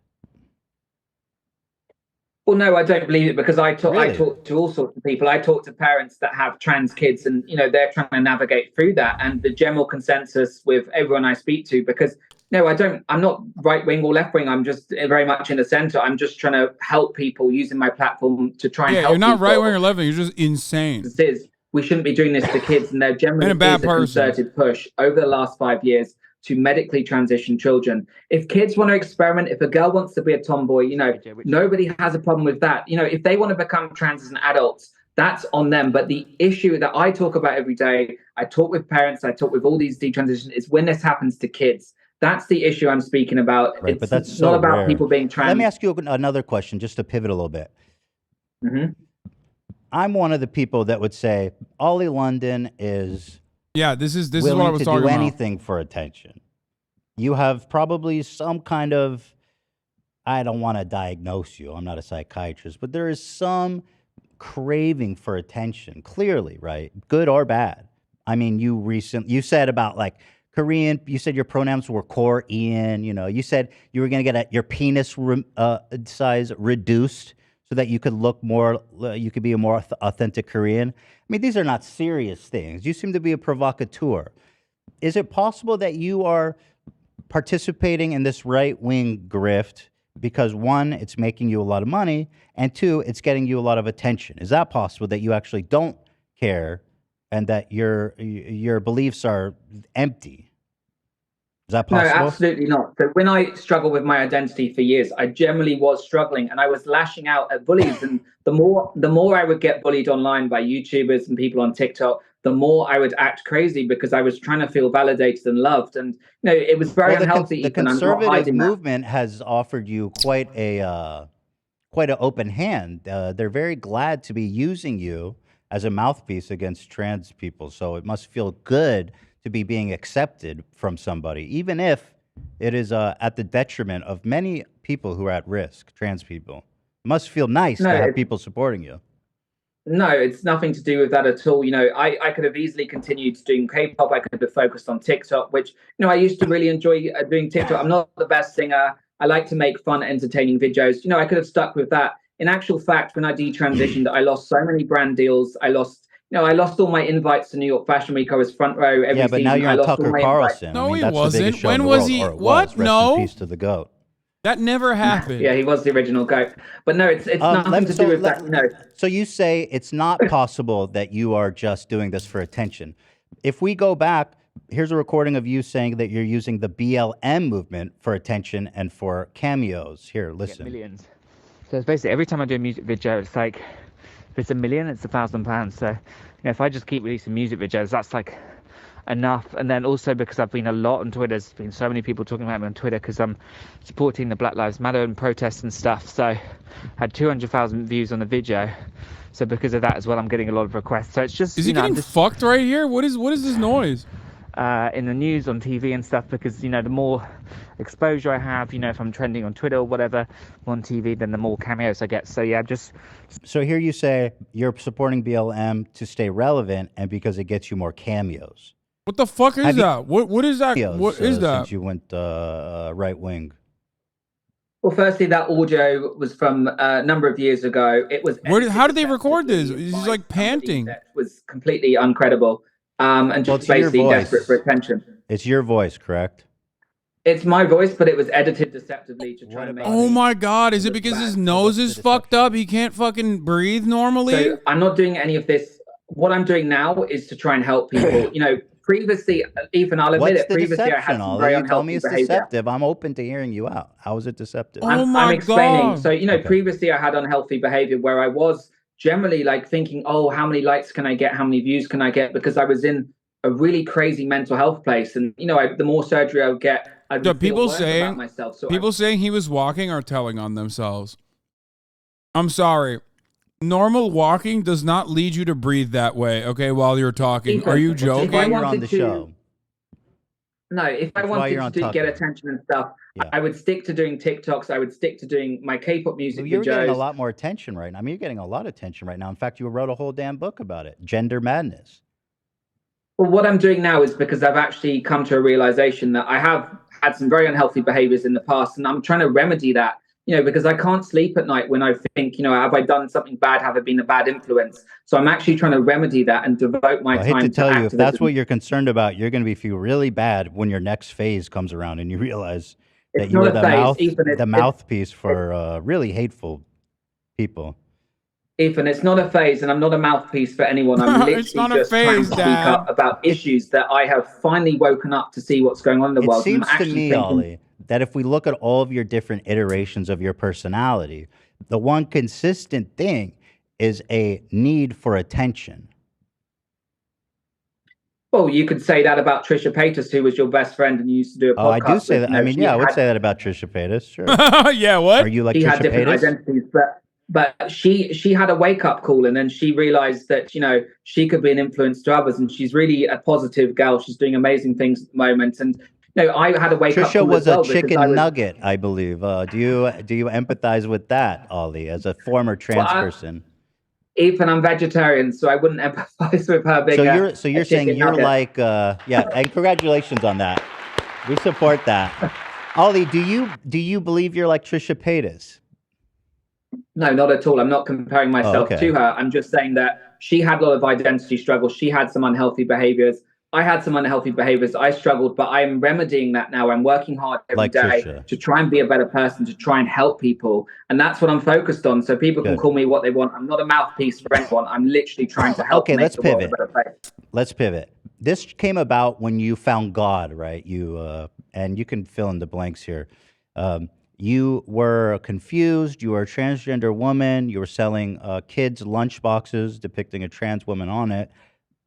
Well, no, I don't believe it because I Really? talk to all sorts of people. I talk to parents that have trans kids, and they're trying to navigate through that. And the general consensus with everyone I speak to, because no, I'm not right wing or left wing. I'm just very much in the center. I'm just trying to help people using my platform to try and Yeah, help you're not people. right wing or left wing. You're just insane. This is we shouldn't be doing this to kids, and there generally And a bad is a person. concerted push over the last 5 years to medically transition children. If kids want to experiment, if a girl wants to be a tomboy, nobody has a problem with that. If they want to become trans as an adult, that's on them. But the issue that I talk about every day, I talk with parents, I talk with all these detransitions, is when this happens to kids. That's the issue I'm speaking about. Right, It's but that's not so about rare. people being trans. Let me ask you another question, just to pivot a little bit. Mhm. I'm one of the people that would say Ollie London is Yeah, this is what I willing was to talking do about. anything for attention. You have probably some kind of, I don't want to diagnose you, I'm not a psychiatrist, but there is some craving for attention, clearly, right? Good or bad. I mean, you said about like Korean, you said your pronouns were Korean, you said you were going to get your penis size reduced so that you could look more, you could be a more authentic Korean. I mean, these are not serious things. You seem to be a provocateur. Is it possible that you are participating in this right-wing grift because, one, it's making you a lot of money, and two, it's getting you a lot of attention? Is that possible, that you actually don't care and that your beliefs are empty? Is that No, possible? absolutely not. So when I struggled with my identity for years, I generally was struggling and I was lashing out at bullies. And the more I would get bullied online by YouTubers and people on TikTok, the more I would act crazy because I was trying to feel validated and loved. And it was very Well, unhealthy. the Ethan. I'm not conservative hiding that. movement has offered you quite an open hand. They're very glad to be using you as a mouthpiece against trans people. So it must feel good to be being accepted from somebody, even if it is at the detriment of many people who are at risk, trans people. It must feel nice to have people supporting you. No, it's nothing to do with that at all. I could have easily continued doing K-pop. I could have focused on TikTok, which, I used to really enjoy doing TikTok. I'm not the best singer. I like to make fun, entertaining videos. I could have stuck with that in actual fact, when I detransitioned, I lost so many brand deals. I lost all my invites to New York Fashion Week. I was front row every Yeah, but season. now you're I on lost all Tucker my invites. Carlson. No, I mean, he that's the biggest wasn't. show in When the was world. he? Or it What? was. Rest No. in peace to the GOAT. That never happened. Yeah, he was the original GOAT. But no, it's nothing to do with that. So you say it's not possible that you are just doing this for attention. If we go back, here's a recording of you saying that you're using the BLM movement for attention and for cameos. Here, listen. Millions. So it's basically every time I do a music video, it's like, if it's 1 million, it's £1,000. So, if I just keep releasing music videos, that's like enough. And then also because I've been a lot on Twitter, there's been so many people talking about me on Twitter because I'm supporting the Black Lives Matter and protests and stuff. So I had 200,000 views on the video. So because of that as well, I'm getting a lot of requests. So it's just, Is he getting fucked right here? What is this noise? in the news, on TV and stuff, because the more exposure I have, if I'm trending on Twitter or whatever on TV, then the more cameos I get. So yeah, just. So here you say you're supporting BLM to stay relevant and because it gets you more cameos. What the fuck is that? What is that? What is that? Since you went right wing. Well, firstly, that audio was from a number of years ago. It was. How did they record this? He's like panting. That was completely uncredible, and just basically desperate for attention. It's your voice, correct? It's my voice, but it was edited deceptively to try to make. Oh my God! Is it because his nose is fucked up? He can't fucking breathe normally. So I'm not doing any of this. What I'm doing now is to try and help people. Previously, Ethan, I'll admit it. Previously, I had some very unhealthy tell me it's behavior. deceptive. I'm open to hearing you out. How is it deceptive? I'm explaining. So, previously I had unhealthy behavior where I was generally like thinking, oh, how many likes can I get? How many views can I get? Because I was in a really crazy mental health place. And, the more surgery I would get, I'd feel worse about myself. So people saying he was walking are telling on themselves. I'm sorry. Normal walking does not lead you to breathe that way, okay, while you're talking. Ethan, are you joking? You're on the show. No, if I wanted to get attention and stuff, I would stick to doing TikToks. I would stick to doing my K-pop music videos. You're getting a lot more attention right now. I mean, you're getting a lot of attention right now. In fact, you wrote a whole damn book about it, Gender Madness. Well, what I'm doing now is because I've actually come to a realization that I have had some very unhealthy behaviors in the past, and I'm trying to remedy that. Because I can't sleep at night when I think, have I done something bad? Have I been a bad influence? So I'm actually trying to remedy that and devote my time to I hate to tell you, if activism. that's what you're concerned about, you're going to feel really bad when your next phase comes around and you realize that you were the mouthpiece for really hateful people. Ethan, it's not a phase, and I'm not a mouthpiece for anyone. I'm literally just trying to speak up about issues that I have finally woken up to see what's going on in the world. It seems to me, Ollie, that if we look at all of your different iterations of your personality, the one consistent thing is a need for attention. Well, you could say that about Trisha Paytas, who was your best friend and you used to do a podcast. Oh, I do say that. I mean, I would say that about Trisha Paytas. Sure. Yeah, what? Are you like She Trisha had different Paytas? identities, but she had a wake-up call, and then she realized that she could be an influence to others, and she's really a positive gal. She's doing amazing things at the moment, and I had a wake-up call. Trisha was as well a chicken nugget, I believe. Do you empathize with that, Ollie, as a former trans person? Ethan, I'm vegetarian, so I wouldn't empathize with her being So you're saying you're like yeah, and congratulations on that. We support that. Ollie, do you believe you're like Trisha Paytas? No, not at all. I'm not comparing myself to her. I'm just saying that she had a lot of identity struggles. She had some unhealthy behaviors. I had some unhealthy behaviors. I struggled, but I'm remedying that now. I'm working hard every day to try and be a better person, to try and help people. And that's what I'm focused on. So people can call me what they want. I'm not a mouthpiece for anyone. I'm literally trying to help. Okay, let's pivot. Place. Let's pivot. This came about when you found God, right? You and you can fill in the blanks here. You were confused. You were a transgender woman. You were selling kids' lunch boxes depicting a trans woman on it.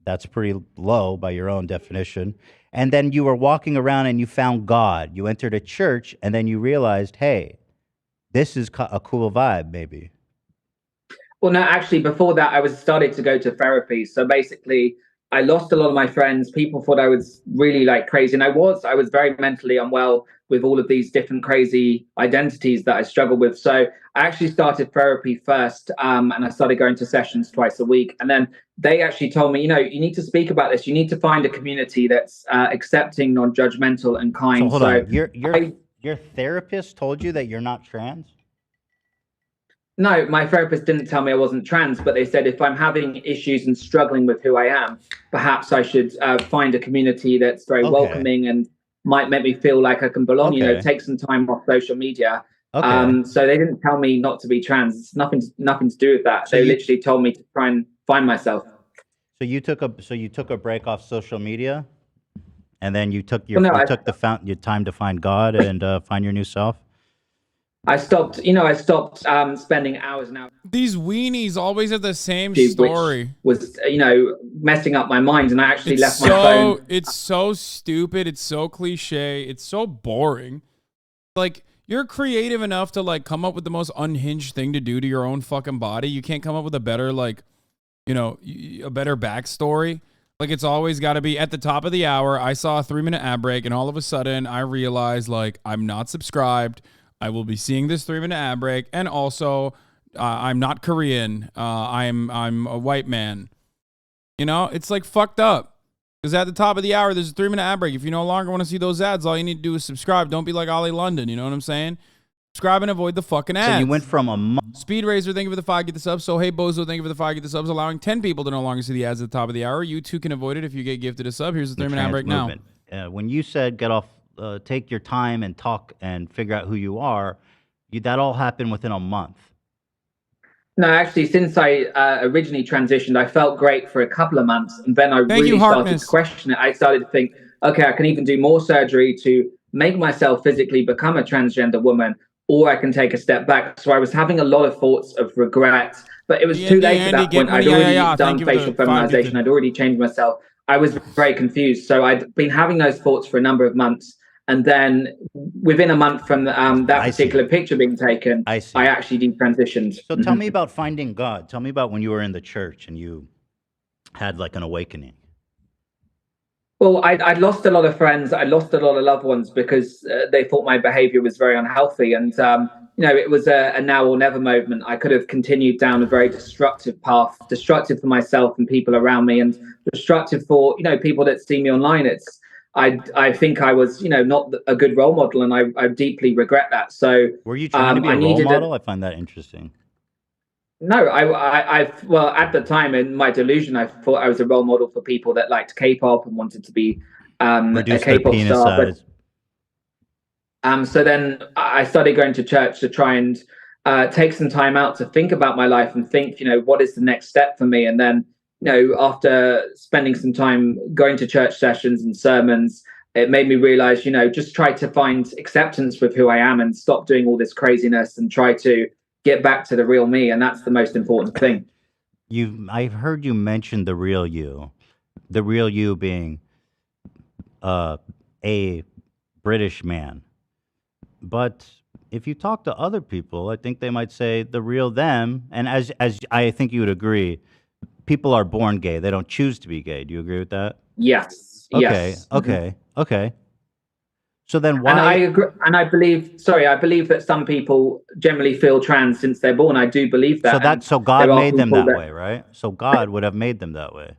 That's pretty low by your own definition. And then you were walking around and you found God. You entered a church and then you realized, hey, this is a cool vibe, maybe. Well, no, actually, before that, I started to go to therapy. So basically, I lost a lot of my friends. People thought I was really crazy. And I was very mentally unwell with all of these different crazy identities that I struggled with. So I actually started therapy first, and I started going to sessions twice a week. And then they actually told me, you need to speak about this. You need to find a community that's accepting, non-judgmental, and kind. So hold on. Your therapist told you that you're not trans? No, my therapist didn't tell me I wasn't trans, but they said if I'm having issues and struggling with who I am, perhaps I should find a community that's very Okay. welcoming and might make me feel like I can belong. Okay. Take some time off social media. Okay. So they didn't tell me not to be trans. It's nothing to do with that. So They you literally told me to try and find myself. so you took a break off social media, and then you took Well, no, your time to find God and find your new self. I stopped. I stopped spending hours and hours, These weenies always have the same which story. was messing up my mind, and I actually left my So phone. it's so stupid. It's so cliche. It's so boring. Like, you're creative enough to like come up with the most unhinged thing to do to your own fucking body. You can't come up with a better a better backstory. Like, it's always got to be at the top of the hour. I saw a 3-minute ad break, and all of a sudden I realized like I'm not subscribed. I will be seeing this 3-minute ad break, and also I'm not Korean. I'm a white man. It's like fucked up. Because at the top of the hour, there's a 3-minute ad break. If you no longer want to see those ads, all you need to do is subscribe. Don't be like Ollie London. You know what I'm saying? Subscribe and avoid the fucking ads. So you went from a month. Speed Racer, thank you for the 5, get the subs. So hey Bozo, thank you for the 5, get the subs. Allowing 10 people to no longer see the ads at the top of the hour. You too can avoid it if you get gifted a sub. Here's the 3-minute ad break now. When you said get off, take your time and talk and figure out who you are, that all happened within a month. No, actually, since I originally transitioned, I felt great for a couple of months, and then I really started to question it. I started to think, okay, I can even do more surgery to make myself physically become a transgender woman, or I can take a step back. So I was having a lot of thoughts of regret, but it was too late at that point. I'd already done facial feminization. I'd already changed myself. I was very confused. So I'd been having those thoughts for a number of months. And then within a month from that particular picture being taken, I actually detransitioned. So tell me about finding God. Tell me about when you were in the church and you had like an awakening. Well, I'd lost a lot of friends. I lost a lot of loved ones because they thought my behavior was very unhealthy. And, it was a now or never moment. I could have continued down a very destructive path, destructive for myself and people around me, and destructive for, people that see me online. I think I was, not a good role model, and I deeply regret that. So, were you trying to be a role model? I find that interesting. No, well, at the time in my delusion, I thought I was a role model for people that liked K-pop and wanted to be a K-pop star. So then I started going to church to try and take some time out to think about my life and think, what is the next step for me? And then, after spending some time going to church sessions and sermons, it made me realize, just try to find acceptance with who I am and stop doing all this craziness and try to get back to the real me. And that's the most important thing. I've heard you mention the real you being a British man. But if you talk to other people, I think they might say the real them. And as I think you would agree, people are born gay. They don't choose to be gay. Do you agree with that? Yes. Okay. Yes. Okay. So then why? And I agree, and I believe that some people generally feel trans since they're born. I do believe that. So God made them that way, right? So God would have made them that way.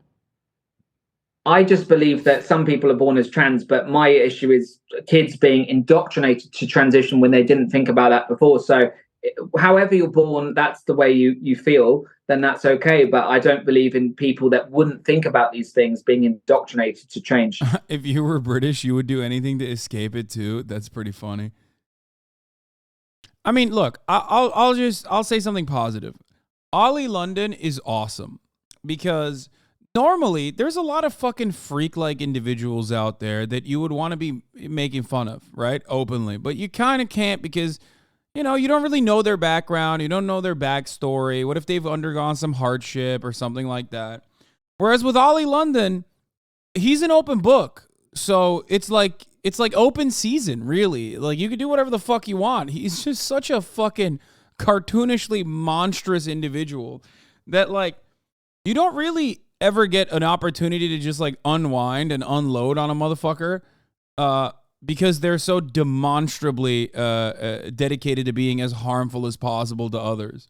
I just believe that some people are born as trans, but my issue is kids being indoctrinated to transition when they didn't think about that before. So however you're born, that's the way you feel, then that's okay. But I don't believe in people that wouldn't think about these things being indoctrinated to change. If you were British, you would do anything to escape it too. That's pretty funny. I mean, look, I'll say something positive. Ollie London is awesome because normally there's a lot of fucking freak-like individuals out there that you would want to be making fun of, right? Openly. But you kind of can't because, you don't really know their background. You don't know their backstory. What if they've undergone some hardship or something like that? Whereas with Ollie London, he's an open book. So it's like open season, really. Like, you can do whatever the fuck you want. He's just such a fucking cartoonishly monstrous individual that, like, you don't really ever get an opportunity to just, like, unwind and unload on a motherfucker because they're so demonstrably dedicated to being as harmful as possible to others.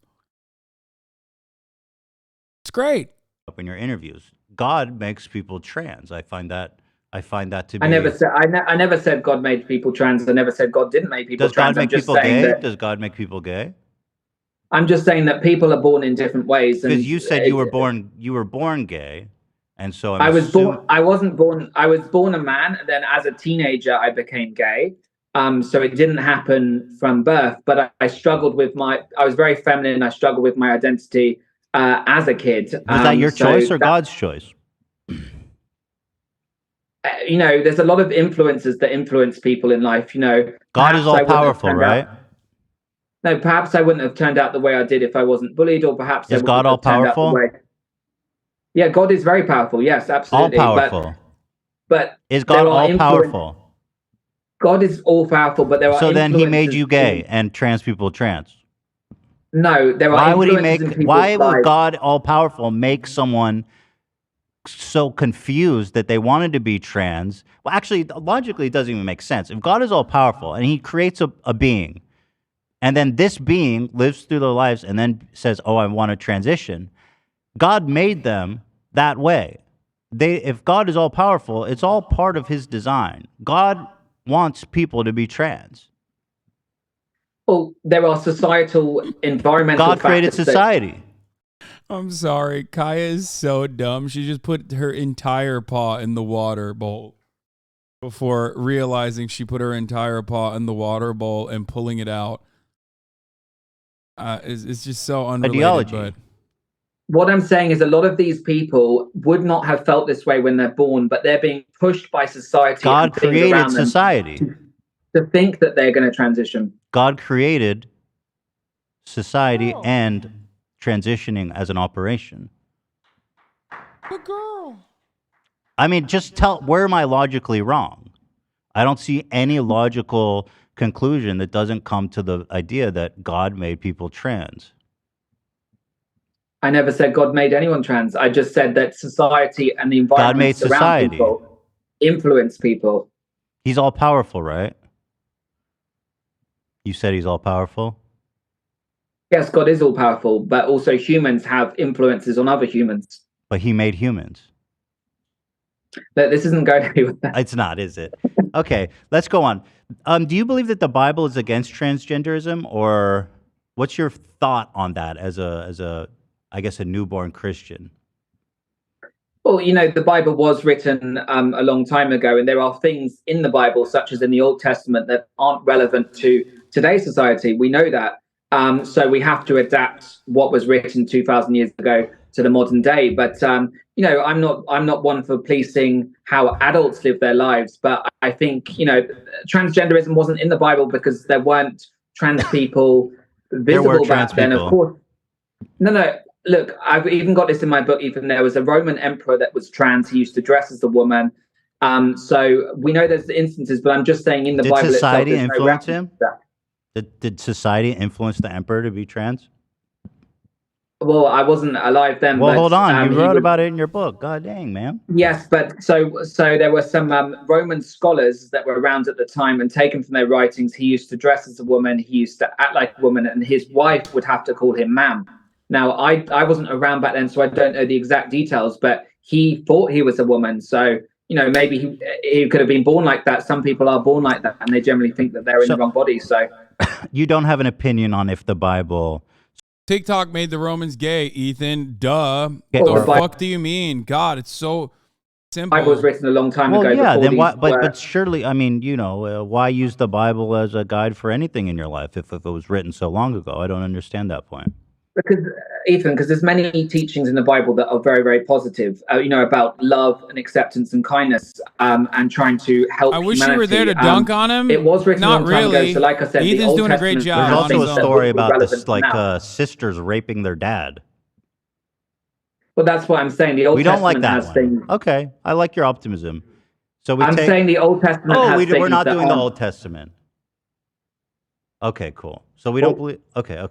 It's great. Up in your interviews, God makes people trans. I find that to be. I never said God made people trans. I never said God didn't make people trans. Does God make people gay? Does God make people gay? I'm just saying that people are born in different ways. And Because you said you were born gay, and so I was born. I wasn't born. I was born a man, and then as a teenager, I became gay. So it didn't happen from birth, but I struggled with my. I was very feminine. I struggled with my identity as a kid. Was that your choice or that, God's choice? You know, there's a lot of influences that influence people in life. You know, God is all powerful, right? No, perhaps I wouldn't have turned out the way I did if I wasn't bullied, or perhaps is God all powerful? Yeah, God is very powerful. Yes, absolutely. All powerful. But is God all powerful? God is all powerful, but there are. So then He made you gay and trans people trans. No, there are. Why would He make? Why would God all powerful make someone so confused that they wanted to be trans? Well, actually, logically, it doesn't even make sense. If God is all powerful and He creates a being, and then this being lives through their lives and then says, "Oh, I want to transition," God made them that way. If God is all powerful, it's all part of His design. God wants people to be trans. Well, there are societal, environmental. God created society. I'm sorry. Kaya is so dumb. She just put her entire paw in the water bowl before realizing she put her entire paw in the water bowl and pulling it out. It's just so unrelated. Ideology. But what I'm saying is a lot of these people would not have felt this way when they're born, but they're being pushed by society. God created society to think that they're going to transition. God created society and transitioning as an operation. the girl. I mean, just where am I logically wrong? I don't see any logical conclusion that doesn't come to the idea that God made people trans. I never said God made anyone trans. I just said that society and the environment around people influence people. He's all powerful, right? You said He's all powerful? Yes, God is all powerful, but also humans have influences on other humans. But He made humans. But this isn't going anywhere. It's not, is it? Okay, let's go on. Do you believe that the Bible is against transgenderism, or what's your thought on that as a I guess a newborn Christian? Well, you know, the Bible was written a long time ago, and there are things in the Bible, such as in the Old Testament, that aren't relevant to today's society. We know that. So we have to adapt what was written 2,000 years ago to the modern day. But you know, I'm not one for policing how adults live their lives. But I think, you know, transgenderism wasn't in the Bible because there weren't trans people visible back then. Of course, no. Look, I've even got this in my book. Even there was a Roman emperor that was trans. He used to dress as a woman. So we know there's instances, but I'm just saying in the Bible itself, society influence him? Did society influence the emperor to be trans? Well, I wasn't alive then. Well, but, hold on. You wrote about it in your book. God dang, man. Yes, but so there were some Roman scholars that were around at the time, and taken from their writings, he used to dress as a woman. He used to act like a woman, and his wife would have to call him ma'am. Now, I wasn't around back then, so I don't know the exact details, but he thought he was a woman. So, you know, maybe he could have been born like that. Some people are born like that, and they generally think that they're in the wrong body. So you don't have an opinion on if the Bible... TikTok made the Romans gay, Ethan. Duh. Okay, what the fuck do you mean? God, it's so simple. The Bible was written a long time ago. Yeah, then why, but surely, I mean, you know, why use the Bible as a guide for anything in your life if it was written so long ago? I don't understand that point. Because there's many teachings in the Bible that are very, very positive, you know, about love and acceptance and kindness, and trying to help I wish humanity. you were there to dunk on him. It was written Not a long time really. ago, so like I said, Ethan's the Old doing a great Testament job. There's also a story about this, now. sisters raping their dad. Well, that's what I'm saying. The Old We don't Testament like that has one. things. Okay, I like your optimism. So I'm saying the Old Testament has things we're not that doing the aren't- Old Testament. Okay, cool. So we don't believe... Okay.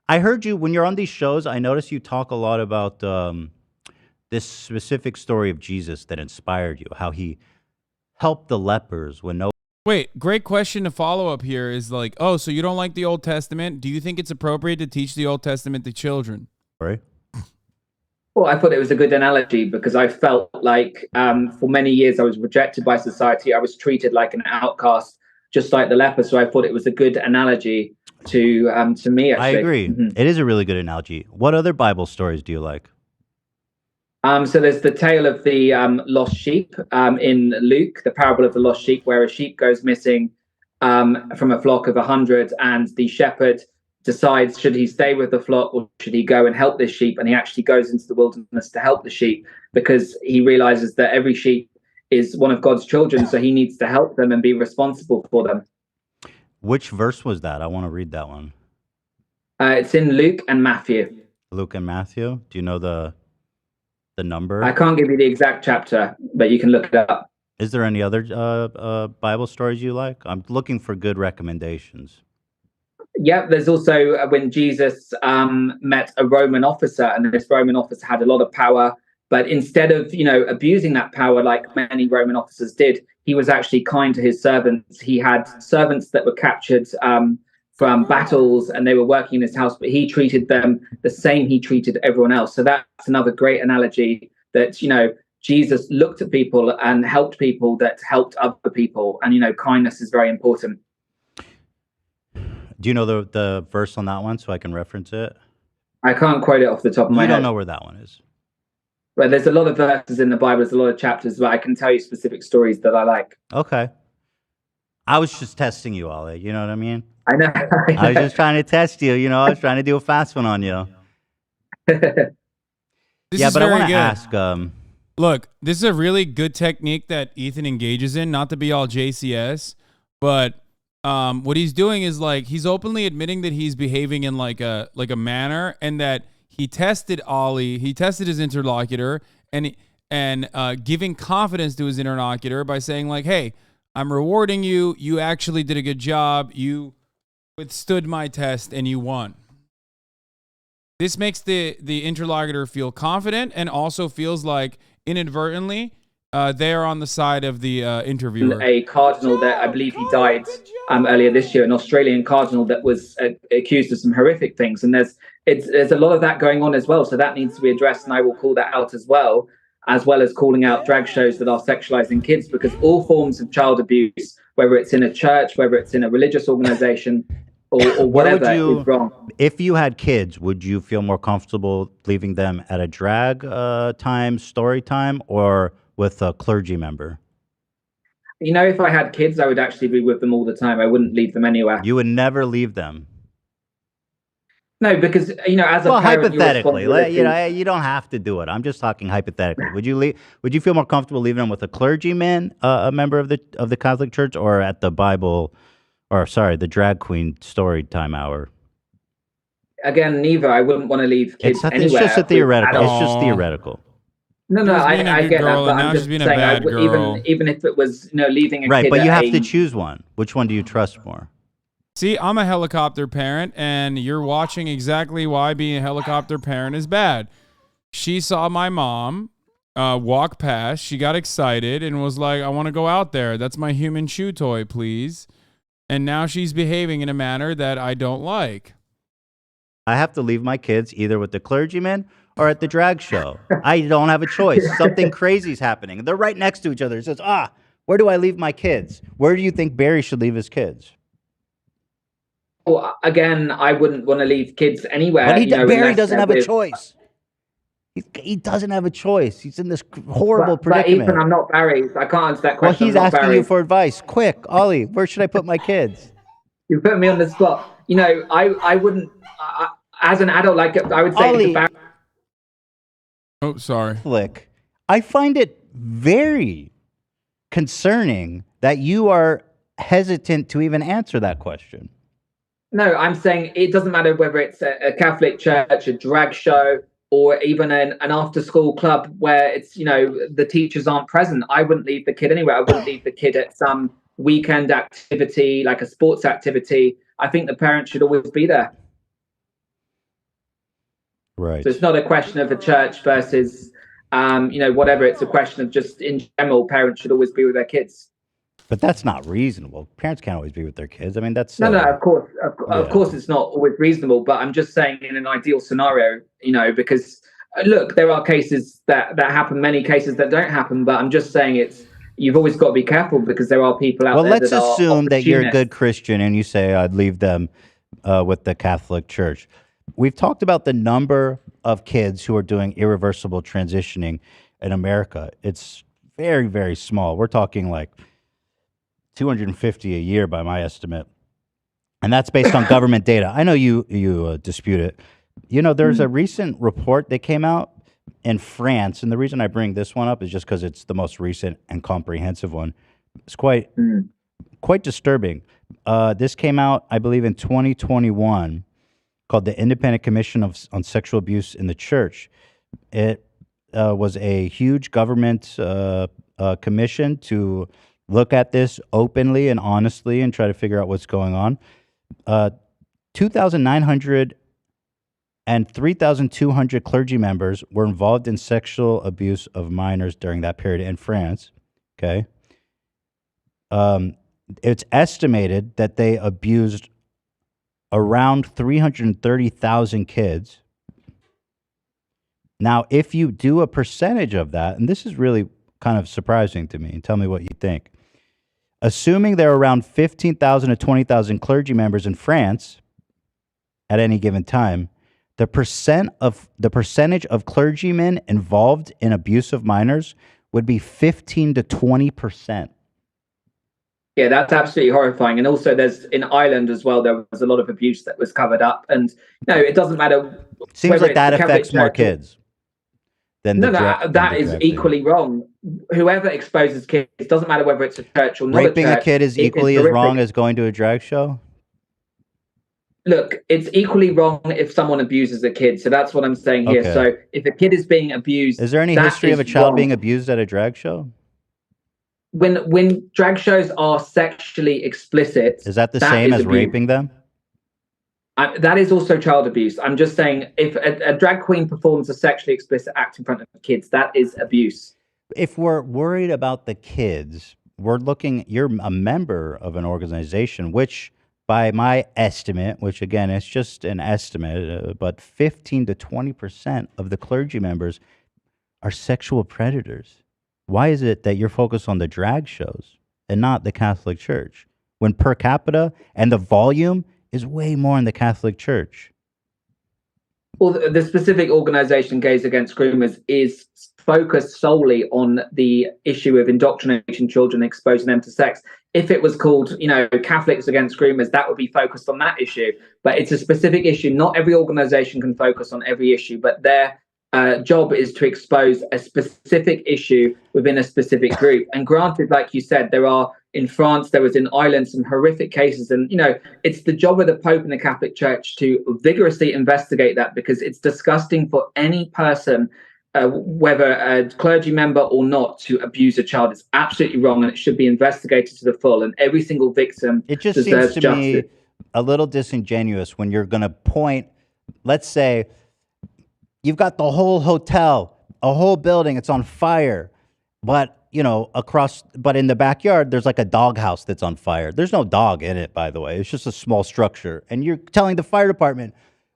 I heard you, when you're on these shows, I notice you talk a lot about this specific story of Jesus that inspired you, how he helped the lepers when no... Wait, great question to follow up here is like, oh, so you don't like the Old Testament? Do you think it's appropriate to teach the Old Testament to children? Right. Well, I thought it was a good analogy because I felt like for many years I was rejected by society. I was treated like an outcast. just like the leper. So I thought it was a good analogy to me. Actually, I agree. It is a really good analogy. What other Bible stories do you like? So there's the tale of the lost sheep in Luke, the parable of the lost sheep, where a sheep goes missing from a flock of 100, and the shepherd decides, should he stay with the flock or should he go and help this sheep? And he actually goes into the wilderness to help the sheep because he realizes that every sheep is one of God's children, so he needs to help them and be responsible for them. Which verse was that? I want to read that one. It's in Luke and Matthew. Luke and Matthew. Do you know the number? I can't give you the exact chapter, but you can look it up. Is there any other Bible stories you like? I'm looking for good recommendations. Yeah, there's also when Jesus met a Roman officer, and this Roman officer had a lot of power, but instead of abusing that power like many Roman officers did, he was actually kind to his servants. He had servants that were captured from battles, and they were working in his house, but he treated them the same he treated everyone else. So that's another great analogy that Jesus looked at people and helped people that helped other people, and kindness is very important. Do you know the verse on that one so I can reference it? I can't quote it off the top of my head. You don't know where that one is. Well, there's a lot of verses in the Bible, there's a lot of chapters, but I can tell you specific stories that I like. Okay. I was just testing you, Ollie. You know what I mean? I know. I was just trying to test you. I was trying to do a fast one on you. This is but I very want to good. ask. Look, this is a really good technique that Ethan engages in, not to be all JCS, but what he's doing is he's openly admitting that he's behaving in like a manner, and that he tested Ollie, he tested his interlocutor, and giving confidence to his interlocutor by saying hey, I'm rewarding you. You actually did a good job. You withstood my test and you won. This makes the interlocutor feel confident and also feels like inadvertently they are on the side of the interviewer. A cardinal that I believe he died earlier this year, an Australian cardinal that was accused of some horrific things. And there's a lot of that going on as well. So that needs to be addressed, and I will call that out as well as calling out drag shows that are sexualizing kids, because all forms of child abuse, whether it's in a church, whether it's in a religious organization, or whatever, is wrong. If you had kids, would you feel more comfortable leaving them at a drag time, story time, or with a clergy member? If I had kids, I would actually be with them all the time. I wouldn't leave them anywhere. You would never leave them? No, because as a parent, hypothetically, you don't have to do it. I'm just talking hypothetically. Would you feel more comfortable leaving them with a clergyman, a member of the Catholic Church, or at the the drag queen story time hour? Again, neither. I wouldn't want to leave kids anywhere. It's just a theoretical. It's just theoretical. No, I get that, but I'm just saying, even if it was leaving a kid, right? But you have to choose one. Which one do you trust more? See, I'm a helicopter parent, and you're watching exactly why being a helicopter parent is bad. She saw my mom walk past. She got excited and was like, I want to go out there. That's my human chew toy, please. And now she's behaving in a manner that I don't like. I have to leave my kids either with the clergyman or at the drag show. I don't have a choice. Something crazy's happening. They're right next to each other. It says, where do I leave my kids? Where do you think Barry should leave his kids? Well, again, I wouldn't want to leave kids anywhere. But Barry doesn't have a choice. He doesn't have a choice. He's in this horrible predicament. But Ethan, I'm not Barry. I can't answer that question. Well, he's asking you for advice. Quick, Ollie, where should I put my kids? You put me on the spot. I wouldn't, as an adult, I would say Ollie, to Barry. Oh, sorry. I find it very concerning that you are hesitant to even answer that question. No, I'm saying it doesn't matter whether it's a Catholic church, a drag show, or even an after-school club where it's, the teachers aren't present. I wouldn't leave the kid anywhere. I wouldn't leave the kid at some weekend activity, like a sports activity. I think the parent should always be there. Right. So it's not a question of a church versus, whatever. It's a question of just in general, parents should always be with their kids. But that's not reasonable. Parents can't always be with their kids. I mean, that's no. Of course, it's not always reasonable. But I'm just saying, in an ideal scenario, because look, there are cases that happen, many cases that don't happen. But I'm just saying you've always got to be careful because there are people out Well, there let's that are assume that you're a opportunists. good Christian and you say, I'd leave them with the Catholic Church. We've talked about the number of kids who are doing irreversible transitioning in America. It's very, very small. We're talking like 250 a year by my estimate. And that's based on government data. I know you dispute it. You know, there's a recent report that came out in France, and the reason I bring this one up is just because it's the most recent and comprehensive one. It's quite disturbing. This came out, I believe, in 2021, called the Independent Commission on Sexual Abuse in the Church. It was a huge government commission to look at this openly and honestly and try to figure out what's going on. 2,900 and 3,200 clergy members were involved in sexual abuse of minors during that period in France. Okay. It's estimated that they abused around 330,000 kids. Now, if you do a percentage of that, and this is really kind of surprising to me, and tell me what you think. Assuming there are around 15,000 to 20,000 clergy members in France at any given time, the percentage of clergymen involved in abuse of minors would be 15 to 20%. Yeah, that's absolutely horrifying. And also, there's in Ireland as well. There was a lot of abuse that was covered up, and no, it doesn't matter. Seems like that affects more kids. That is equally wrong. Whoever exposes kids, it doesn't matter whether it's a church or not. Raping a kid is equally as wrong as going to a drag show? Look, it's equally wrong if someone abuses a kid. So that's what I'm saying here. Okay. So if a kid is being abused, is there any history of a child being abused at a drag show? When drag shows are sexually explicit, is that the same as raping them? That is also child abuse. I'm just saying, if a drag queen performs a sexually explicit act in front of kids, that is abuse. If we're worried about the kids, we're looking, you're a member of an organization, which by my estimate, which again, it's just an estimate, but 15 to 20% of the clergy members are sexual predators. Why is it that you're focused on the drag shows and not the Catholic Church when per capita and the volume is way more in the Catholic Church? Well, the specific organization, Gays Against Groomers, is focused solely on the issue of indoctrinating children, exposing them to sex. If it was called, Catholics Against Groomers, that would be focused on that issue. But it's a specific issue. Not every organization can focus on every issue, but their job is to expose a specific issue within a specific group. And granted, like you said, there are in France, there was in Ireland some horrific cases. And, it's the job of the Pope and the Catholic Church to vigorously investigate that, because it's disgusting for any person, whether a clergy member or not, to abuse a child. It's absolutely wrong, and it should be investigated to the full. And every single victim deserves justice. It just seems to me a little disingenuous when you're going to point, let's say, you've got the whole hotel, a whole building, it's on fire, but but in the backyard, there's like a doghouse that's on fire. There's no dog in it, by the way. It's just a small structure. And you're telling the fire department,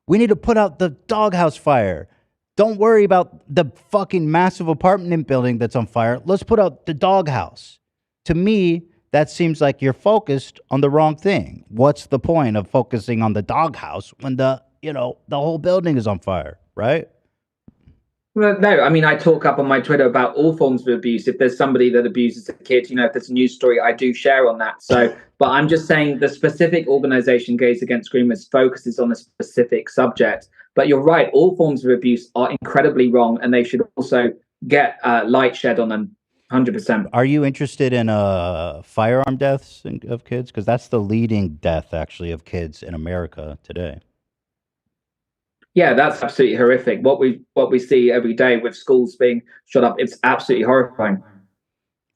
we need to put out the doghouse fire. Don't worry about the fucking massive apartment building that's on fire. Let's put out the doghouse. To me, that seems like you're focused on the wrong thing. What's the point of focusing on the doghouse when the whole building is on fire, right? Well, no, I mean, I talk up on my Twitter about all forms of abuse. If there's somebody that abuses a kid, if there's a news story, I do share on that. So, but I'm just saying the specific organization, Gays Against Groomers, focuses on a specific subject. But you're right, all forms of abuse are incredibly wrong, and they should also get light shed on them, 100%. Are you interested in firearm deaths of kids? Because that's the leading death, actually, of kids in America today. Yeah, that's absolutely horrific. What we see every day with schools being shut up, it's absolutely horrifying.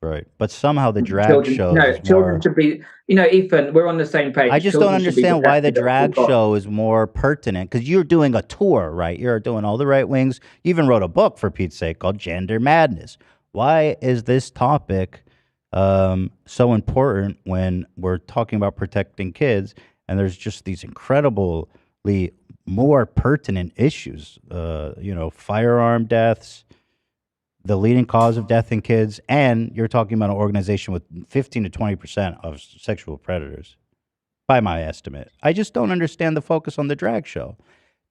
Right, but somehow the drag show. Children should be. Ethan, we're on the same page. I just don't understand why the drag show is more pertinent, because you're doing a tour, right? You're doing all the right wings. You even wrote a book, for Pete's sake, called Gender Madness. Why is this topic so important when we're talking about protecting kids, and there's just these incredibly more pertinent issues, firearm deaths, the leading cause of death in kids, and you're talking about an organization with 15 to 20% of sexual predators, by my estimate. I just don't understand the focus on the drag show.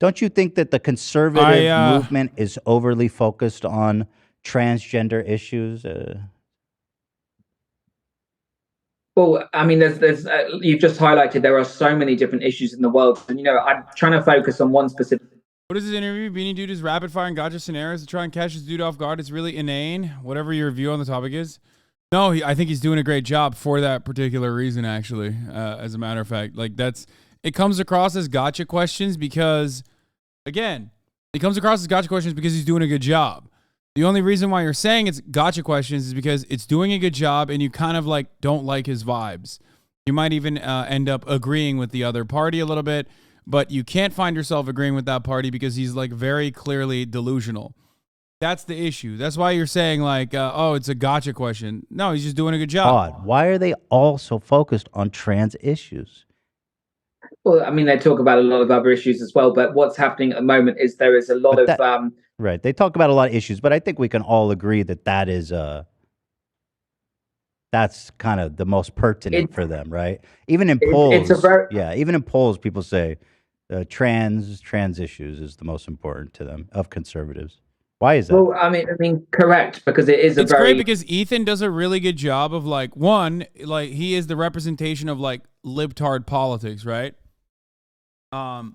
Don't you think that the conservative movement is overly focused on transgender issues? Well, I mean, there's you've just highlighted there are so many different issues in the world, and I'm trying to focus on one specific. What is this interview? Beanie Dude is rapid fire and gotcha scenarios to try and catch this dude off guard. It's really inane. Whatever your view on the topic is. No, I think he's doing a great job for that particular reason. Actually, as a matter of fact, like it comes across as gotcha questions because, again, it comes across as gotcha questions because he's doing a good job. The only reason why you're saying it's gotcha questions is because it's doing a good job and you kind of like don't like his vibes. You might even end up agreeing with the other party a little bit, but you can't find yourself agreeing with that party because he's like very clearly delusional. That's the issue. That's why you're saying like, oh, it's a gotcha question. No, he's just doing a good job. Odd. Why are they all so focused on trans issues? Well, I mean, they talk about a lot of other issues as well, but what's happening at the moment is there is a lot of right. They talk about a lot of issues, but I think we can all agree that that's kind of the most pertinent for them, right? Even in polls, even in polls, people say trans issues is the most important to them of conservatives. Why is that? Well, I mean, correct, because it's great because Ethan does a really good job of like he is the representation of like libtard politics, right? And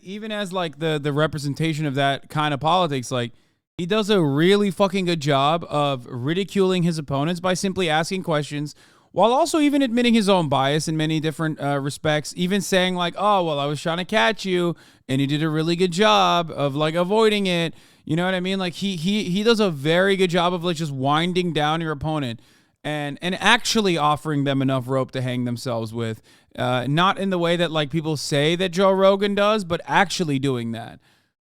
even as like the representation of that kind of politics, like he does a really fucking good job of ridiculing his opponents by simply asking questions while also even admitting his own bias in many different respects, even saying like, oh, well, I was trying to catch you and you did a really good job of like avoiding it. You know what I mean? Like he does a very good job of like just winding down your opponent and actually offering them enough rope to hang themselves with. Not in the way that like people say that Joe Rogan does, but actually doing that.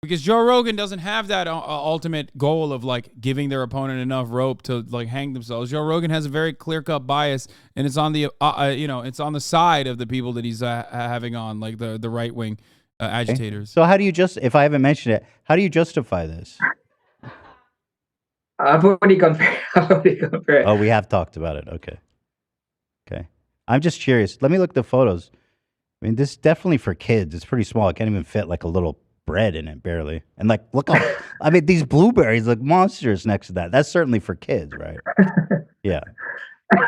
Because Joe Rogan doesn't have that ultimate goal of like giving their opponent enough rope to like hang themselves. Joe Rogan has a very clear-cut bias, and it's on the it's on the side of the people that he's having on, like the right-wing agitators. So how do you if I haven't mentioned it, how do you justify this? I've already gone through it. Oh, we have talked about it. Okay. I'm just curious. Let me look at the photos. I mean, this is definitely for kids. It's pretty small. I can't even fit like a little bread in it, barely. And like, look how, I mean, these blueberries look monsters next to that. That's certainly for kids, right? Yeah.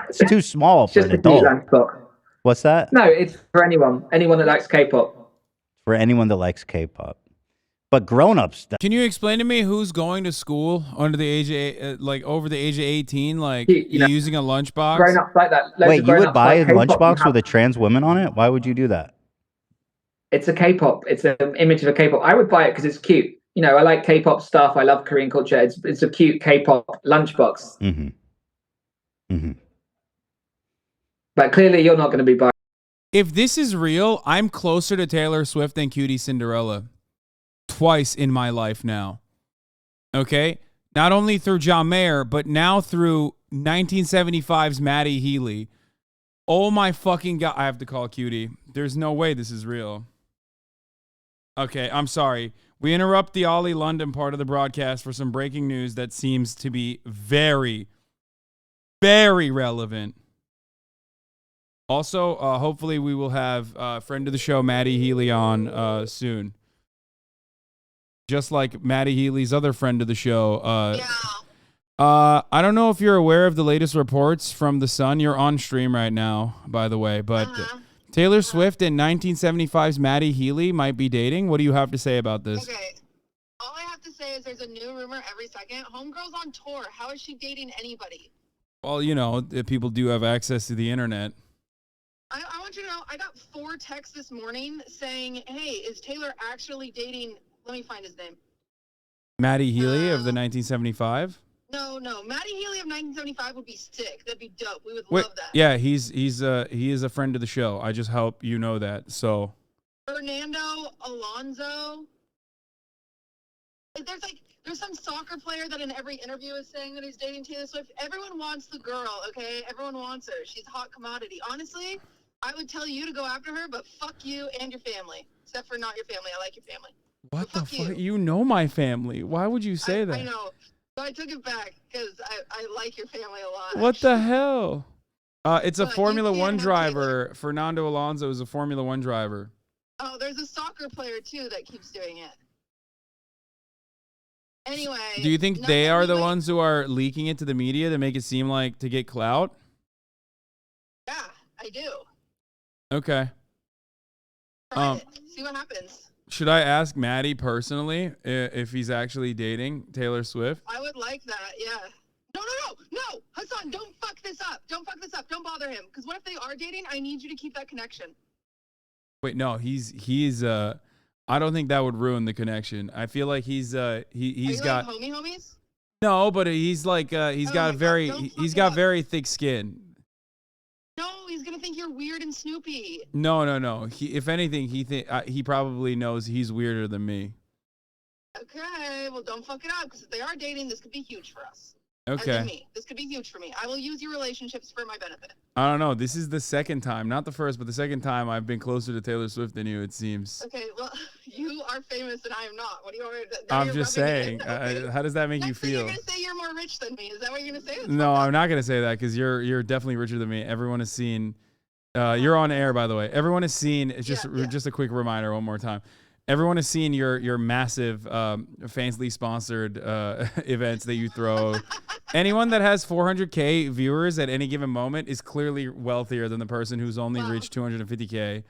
It's too small for an adult. What's that? No, it's for anyone that likes K-pop. For anyone that likes K-pop. But grown-ups. Can you explain to me who's going to school under the age of, over the age of 18, like using a lunchbox? Grown-ups like that. Wait, you would buy a lunchbox with a trans woman on it? Why would you do that? It's a K-pop. It's an image of a K-pop. I would buy it because it's cute. I like K-pop stuff. I love Korean culture. It's a cute K-pop lunchbox. Mm-hmm. But clearly, you're not going to be buying. If this is real, I'm closer to Taylor Swift than Cutie Cinderella. Twice in my life now. Okay? Not only through John Mayer, but now through 1975's Maddie Healy. Oh my fucking God. I have to call Cutie. There's no way this is real. Okay, I'm sorry. We interrupt the Ollie London part of the broadcast for some breaking news that seems to be very, very relevant. Also, hopefully we will have friend of the show, Maddie Healy, on soon. Just like Maddie Healy's other friend of the show. I don't know if you're aware of the latest reports from The Sun. You're on stream right now, by the way. But Taylor Swift and 1975's Maddie Healy might be dating. What do you have to say about this? Okay. All I have to say is there's a new rumor every second. Homegirl's on tour. How is she dating anybody? Well, people do have access to the internet. I want you to know, I got 4 texts this morning saying, hey, is Taylor actually dating... Let me find his name. Maddie Healy of the 1975? No. Maddie Healy of 1975 would be sick. That'd be dope. We would love that. Yeah, he is a friend of the show. I just hope you know that. So Fernando Alonso. There's some soccer player that in every interview is saying that he's dating Taylor Swift. Everyone wants the girl, okay? Everyone wants her. She's a hot commodity. Honestly, I would tell you to go after her, but fuck you and your family. Except for not your family. I like your family. What the fuck? You know my family. Why would you say that? I know. So I took it back because I like your family a lot. What the hell? It's a But you Formula can't One have driver. Fernando Alonso is a Formula One driver. Oh, there's a soccer player too that keeps doing it. Anyway. Do you think not they that are we the wait- ones who are leaking it to the media to make it seem like to get clout? Yeah, I do. Okay. Try it. See what happens. Should I ask Maddie personally if he's actually dating Taylor Swift? I would like that. Yeah. No, Hassan, don't fuck this up. Don't fuck this up. Don't bother him. Because what if they are dating? I need you to keep that connection. Wait, no, he's I don't think that would ruin the connection. I feel like he's Are you got like homies? no, but he's like he's Oh my got God, very don't he's fuck it got up. very thick skin. No, he's gonna think you're weird and Snoopy. No. If anything, he probably knows he's weirder than me. Okay, well don't fuck it up because if they are dating, this could be huge for us. As Okay. in me. This could be huge for me. I will use your relationships for my benefit. I don't know. This is the second time, not the first, but the second time I've been closer to Taylor Swift than you. It seems. Okay, well, you are famous and I am not. What do you want me to do? Now I'm you're just rubbing it saying. in, okay? How does that make you Next thing feel? you're gonna say you're more rich than me. Is that what you're gonna say? That's No, fucked up. I'm not gonna say that because you're definitely richer than me. Everyone has seen. You're on air, by the way. Everyone has seen. It's just a quick reminder, one more time. Everyone has seen your massive, fansly sponsored events that you throw. Anyone that has 400K viewers at any given moment is clearly wealthier than the person who's only reached 250K.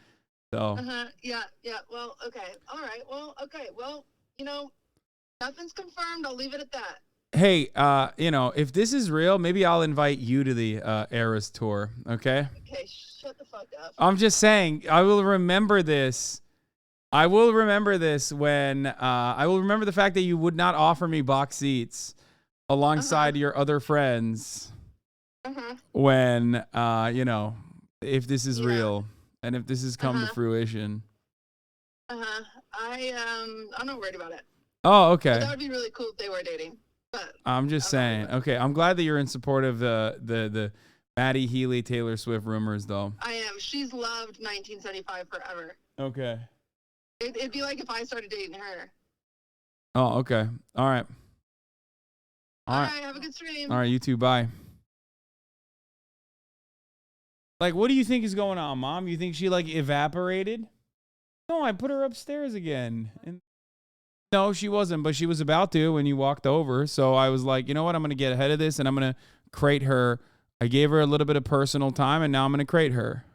So. Yeah. Well, okay. All right. Well, okay. Well, nothing's confirmed. I'll leave it at that. Hey, if this is real, maybe I'll invite you to the Eras tour. Okay. Okay. Shut the fuck up. I'm just saying, I will remember this. I will remember this when I will remember the fact that you would not offer me box seats alongside your other friends when, if this is real and if this has come to fruition. I'm not worried about it. Oh, okay. But that would be really cool if they were dating. But I'm just saying. Okay, I'm glad that you're in support of the Maddie Healy Taylor Swift rumors, though. I am. She's loved 1975 forever. Okay. It'd be like if I started dating her. Oh, okay. All right. All right. Have a good stream. All right, you too. Bye. Like, what do you think is going on, Mom? You think she evaporated? No, I put her upstairs again. No, she wasn't, but she was about to when you walked over. So I was like, you know what? I'm going to get ahead of this and I'm going to crate her. I gave her a little bit of personal time and now I'm going to crate her.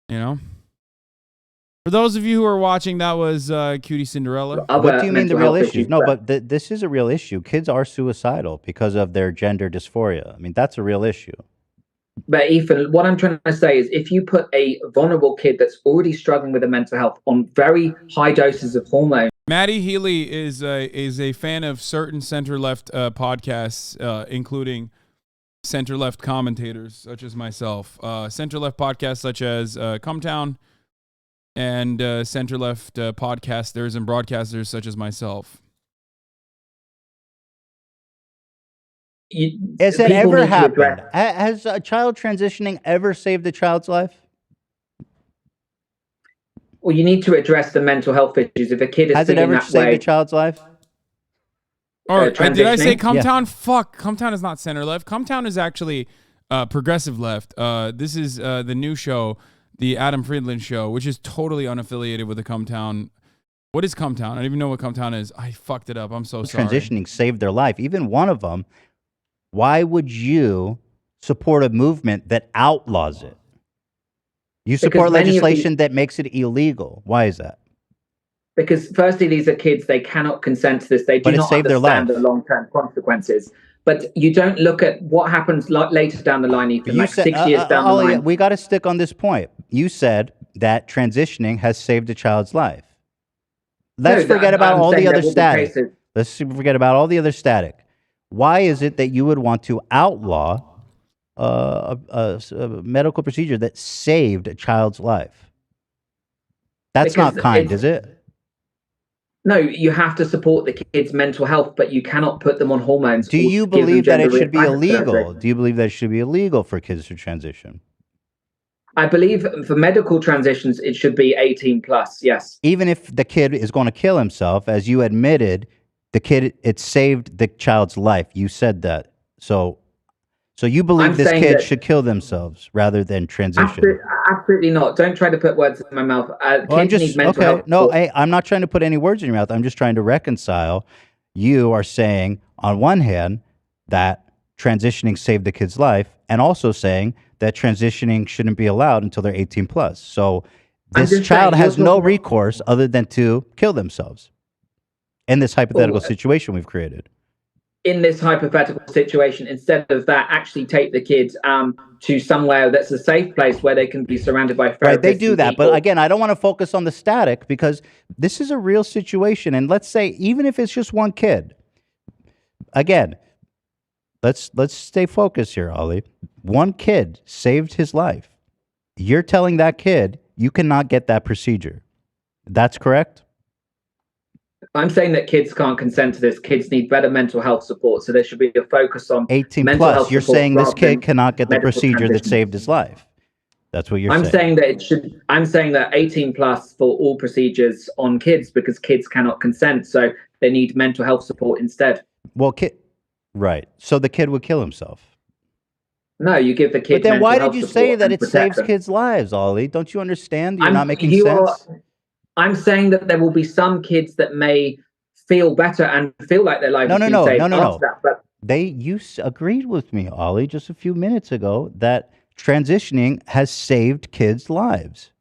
For those of you who are watching, that was Cutie Cinderella. What do you mean the real issues? No, but this is a real issue. Kids are suicidal because of their gender dysphoria. I mean, that's a real issue. But Ethan, what I'm trying to say is if you put a vulnerable kid that's already struggling with a mental health on very high doses of hormones. Maddie Healy is a fan of certain center-left podcasts, including center-left commentators such as myself. Center-left podcasts such as Cumtown and center-left podcasters and broadcasters such as myself. Has it ever happened? Has a child transitioning ever saved a child's life? Well, you need to address the mental health issues. If a kid is Has it ever saved a child's life? Or did I say Cumtown? Yeah. Fuck, Cumtown is not center left. Cumtown is actually progressive left. This is the new show, the Adam Friedland show, which is totally unaffiliated with the Cumtown. What is Cumtown? I don't even know what Cumtown is. I fucked it up. I'm so sorry. Transitioning saved their life. Even one of them. Why would you support a movement that outlaws it? You support legislation that makes it illegal. Why is that? Because firstly, these are kids. They cannot consent to this. They do not understand the long-term consequences. But you don't look at what happens later down the line, Ethan, like 6 years down the line. We got to stick on this point. You said that transitioning has saved a child's life. Let's forget about all the other static. Let's forget about all the other static. Why is it that you would want to outlaw a medical procedure that saved a child's life? That's not kind, is it? No, you have to support the kids' mental health, but you cannot put them on hormones. Do you believe that it should be illegal? Do you believe that it should be illegal for kids to transition? I believe for medical transitions, it should be 18 plus, yes. Even if the kid is going to kill himself, as you admitted, The kid, it saved the child's life. You said that. So you believe I'm this saying kid that- should kill themselves rather than transition? Absolutely not. Don't try to put words in my mouth. Well, I'm Kids just need mental okay. health No, support. hey, I'm not trying to put any words in your mouth. I'm just trying to reconcile. You are saying on one hand that transitioning saved the kid's life, and also saying that transitioning shouldn't be allowed until they're 18 plus. So I'm this just child saying, has you're no talking- recourse other than to kill themselves in this hypothetical situation we've created. In this hypothetical situation, instead of that, actually take the kids to somewhere that's a safe place where they can be surrounded by therapists. Right, they do and that. people. But again, I don't want to focus on the static because this is a real situation. And let's say, even if it's just one kid, again, let's stay focused here, Ollie. One kid saved his life. You're telling that kid you cannot get that procedure. That's correct? I'm saying that kids can't consent to this. Kids need better mental health support. So there should be a focus on 18 mental plus. health You're support saying this rather kid than cannot get the medical procedure that transition. saved his life. That's what you're I'm saying. saying that it should. I'm saying that 18 plus for all procedures on kids because kids cannot consent, so they need mental health support instead. Well, right. So the kid would kill himself. No, you give the kid. But then mental why health did you support say that and it protect saves them. kids' lives, Ollie? Don't you understand? You're not making you sense. I'm saying that there will be some kids that may feel better and feel like their life has been saved after that. But You agreed with me, Ollie, just a few minutes ago that transitioning has saved kids' lives.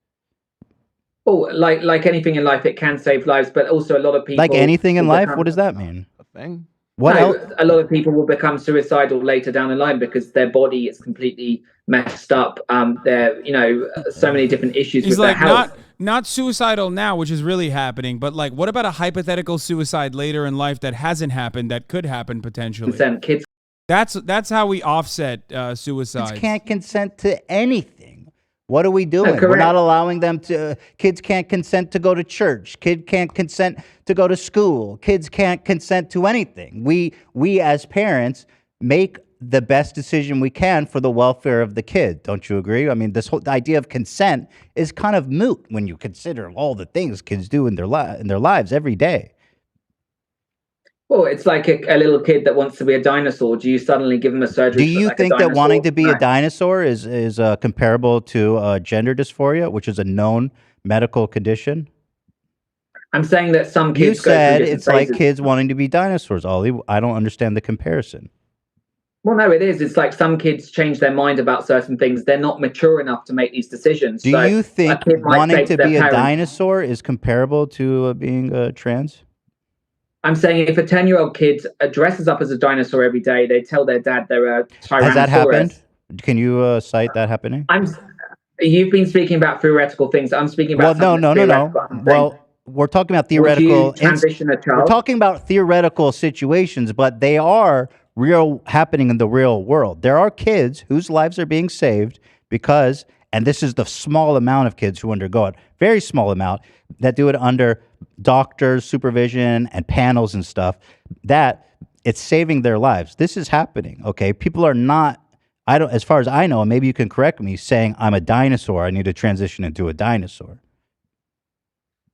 oh, like anything in life, it can save lives. But also, a lot of people Like anything in will life? become- What does that mean? A thing? What no, else? a lot of people will become suicidal later down the line because their body is completely messed up. There, so many different issues He's with like their health. not suicidal now, which is really happening, but like, what about a hypothetical suicide later in life that hasn't happened that could happen potentially? Consent. Kids That's how we offset suicide. Kids can't consent to anything. What are we doing? We're correct. not allowing them to. Kids can't consent to go to church. Kid can't consent to go to school. Kids can't consent to anything. We as parents make the best decision we can for the welfare of the kid. Don't you agree? I mean, this whole idea of consent is kind of moot when you consider all the things kids do in their lives every day. Well, it's like a little kid that wants to be a dinosaur. Do you suddenly give him a surgery? Do you like a think that wanting dinosaur? to be No. a dinosaur is comparable to gender dysphoria, which is a known medical condition? I'm saying that some You kids go through said different it's like phases. kids wanting to be dinosaurs, Ollie. I don't understand the comparison. Well, no, it is. It's like some kids change their mind about certain things. They're not mature enough to make these decisions. Do So you think a kid might wanting say to their be a parents- dinosaur is comparable to being trans? I'm saying if a 10-year-old kid dresses up as a dinosaur every day, they tell their dad they're a tyrannosaurus. Has that happened? Can you cite that happening? You've been speaking about theoretical things. I'm speaking about Well, no. theoretical. I'm saying, Well, we're talking about would you theoretical. transition a child? We're talking about theoretical situations, but they are happening in the real world. There are kids whose lives are being saved because, and this is the small amount of kids who undergo it, very small amount, that do it under doctors' supervision and panels and stuff, that it's saving their lives. This is happening, okay? People are not, as far as I know, and maybe you can correct me, saying I'm a dinosaur, I need to transition into a dinosaur.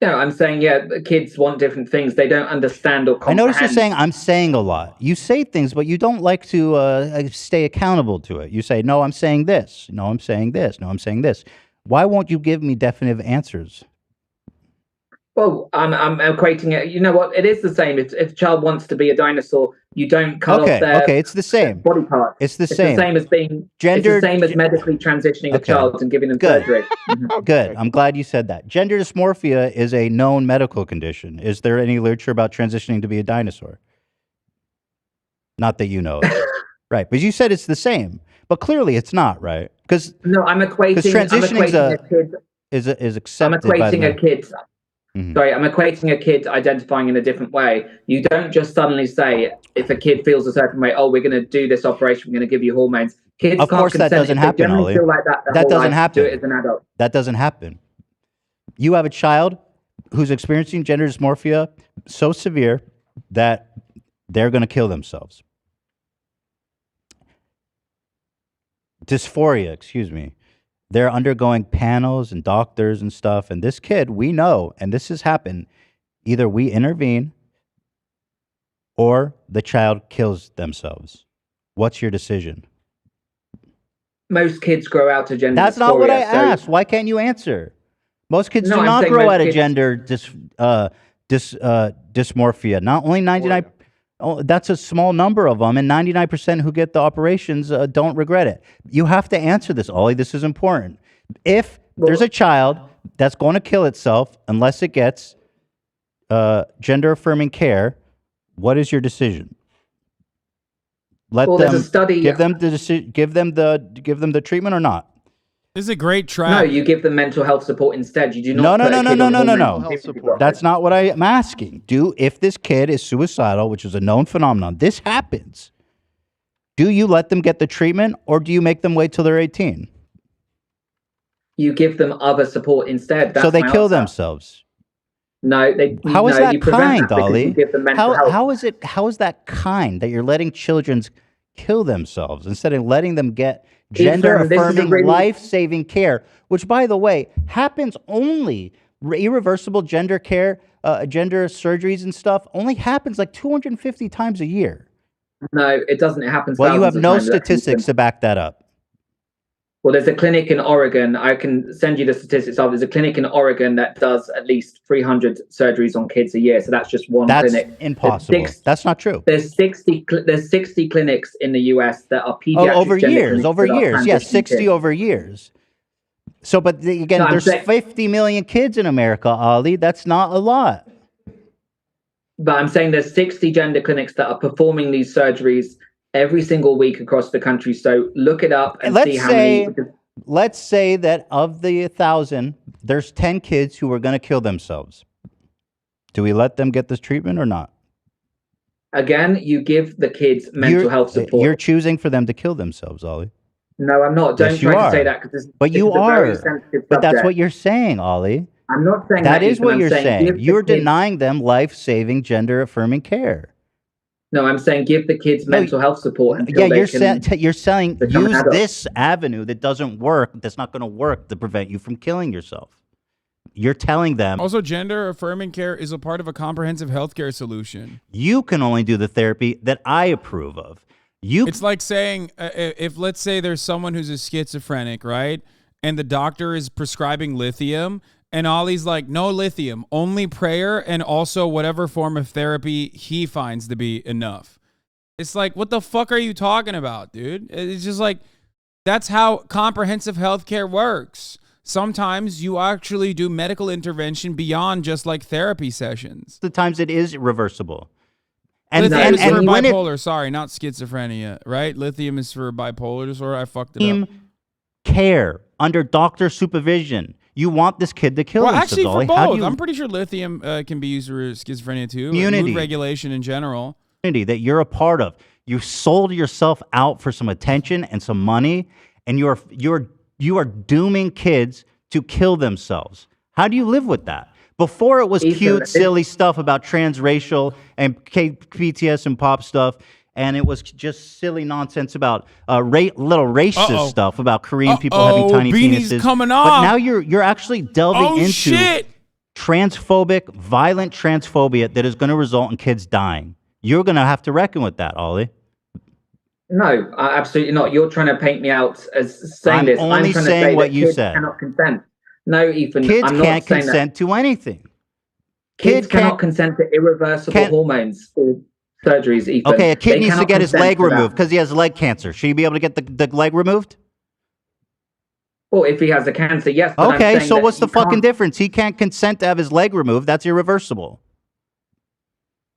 No, I'm saying, kids want different things. They don't understand or I comprehend. notice you're saying I'm saying a lot. You say things, but you don't like to stay accountable to it. You say, no, I'm saying this. No, I'm saying this. No, I'm saying this. Why won't you give me definitive answers? Well, I'm equating it. You know what? It is the same. If a child wants to be a dinosaur, you don't cut off their it's the same body parts. It's the It's same. the same as being Gender- It's the same as medically transitioning a Okay. child and giving them Good. surgery. Mhm. Good. I'm glad you said that. Gender dysmorphia is a known medical condition. Is there any literature about transitioning to be a dinosaur? Not that you know of. Right. But you said it's the same. But clearly it's not, right? Because No, I'm equating. transitioning a kid. is I'm accepted by equating the a kid. Mhm. Sorry, I'm equating a kid identifying in a different way. You don't just suddenly say, if a kid feels a certain way, oh, we're going to do this operation, we're going to give you hormones. Kids Of can't course that consent. doesn't If they happen, generally Ollie. feel like that their That whole doesn't life, happen. do it as an adult. That doesn't happen. You have a child who's experiencing gender dysmorphia so severe that they're going to kill themselves. Dysphoria, excuse me. They're undergoing panels and doctors and stuff. And this kid, we know, and this has happened, either we intervene or the child kills themselves? What's your decision? Most kids grow out of gender That's not what I dysphoria, so- asked. Why can't you answer? Most kids No, do I'm not saying grow most out of kids- gender dysmorphia. Not only 99. Oh, that's a small number of them, and 99% who get the operations don't regret it. You have to answer this, Ollie. This is important. If there's a child that's going to kill itself unless it gets gender affirming care, what is your decision? Let Well, there's them a study- give them the treatment or not? This is a great trap. No, you give them mental health support instead. You do No, not. no, put no, a no, kid no, on no, no, hormones no. and give them That's not what I'm asking. If this kid is suicidal, which is a known phenomenon, this happens. Do you let them get the treatment, or do you make them wait till they're 18? You give them other support instead. That's So they my kill answer. themselves. No, How is no, that you prevent kind, that because Ollie? you give them mental health. How is that kind that you're letting children kill themselves instead of letting them get gender Ethan, this is a affirming, really- life saving care, which, by the way, happens only irreversible gender care, gender surgeries and stuff only happens like 250 times a year. No, it doesn't. It happens. Well, you have thousands of no times, statistics to back that up. Well, there's a clinic in Oregon. I can send you the statistics of. There's a clinic in Oregon that does at least 300 surgeries on kids a year. So that's just one That's clinic. impossible. That's not true. There's 60 clinics in the US that are pediatric. Over gender years, clinics that are Yes, transitioning 60 kids. over years. So, but again, No, I'm there's saying- 50 million kids in America, Ollie. That's not a lot. But I'm saying there's 60 gender clinics that are performing these surgeries every single week across the country. So look it up and see how many. Let's say that of the 1,000, there's 10 kids who are going to kill themselves. Do we let them get this treatment or not? Again, you give the kids mental health support. You're choosing for them to kill themselves, Ollie. No, I'm not. Don't Yes, you try are. to say that because But you a very are. sensitive But that's subject. what you're saying, Ollie. I'm not saying That that. is Ethan. what I'm you're saying saying. give the You're kids- denying them life-saving, gender-affirming care. No, I'm saying give the kids mental health support. Until Yeah, they you're can saying become use adults. this avenue that doesn't work, that's not going to work to prevent you from killing yourself. You're telling them Also, gender affirming care is a part of a comprehensive healthcare solution. you can only do the therapy that I approve of. It's like saying, if let's say there's someone who's a schizophrenic, right? And the doctor is prescribing lithium, and Ollie's like, no lithium, only prayer and also whatever form of therapy he finds to be enough. It's like, what the fuck are you talking about, dude? It's just like, that's how comprehensive healthcare works. Sometimes you actually do medical intervention beyond just like therapy sessions. the times it is reversible. Lithium is for when it bipolar, sorry, not schizophrenia, right? Lithium is for bipolar disorder. I fucked it up. care under doctor supervision. You want this kid to kill Well, themselves, actually, for Ollie. How do both. you I'm pretty sure lithium can be used for schizophrenia too. and Immunity. Mood regulation in general. community that you're a part of. You sold yourself out for some attention and some money, and you are dooming kids to kill themselves. How do you live with that? Before it was Ethan, cute, silly stuff about transracial and BTS and pop stuff, and it was just silly nonsense about little racist stuff about Korean people having tiny Beanie's penises. coming But off. now you're actually delving Oh, into shit. transphobic, violent transphobia that is going to result in kids dying. You're going to have to reckon with that, Ollie. No, absolutely not. You're trying to paint me out as saying I'm this. only I'm trying saying to say what that you kids said. cannot consent. No, Ethan, Kids I'm not can't saying consent to anything. that. Kids cannot can't- consent to irreversible hormones or surgeries, Ethan. Okay, a kid They needs to cannot get his consent leg to that. removed because he has leg cancer. Should he be able to get the leg removed? Well, if he has a cancer, yes. But I'm Okay, saying so that what's the you fucking can't- difference? He can't consent to have his leg removed. That's irreversible.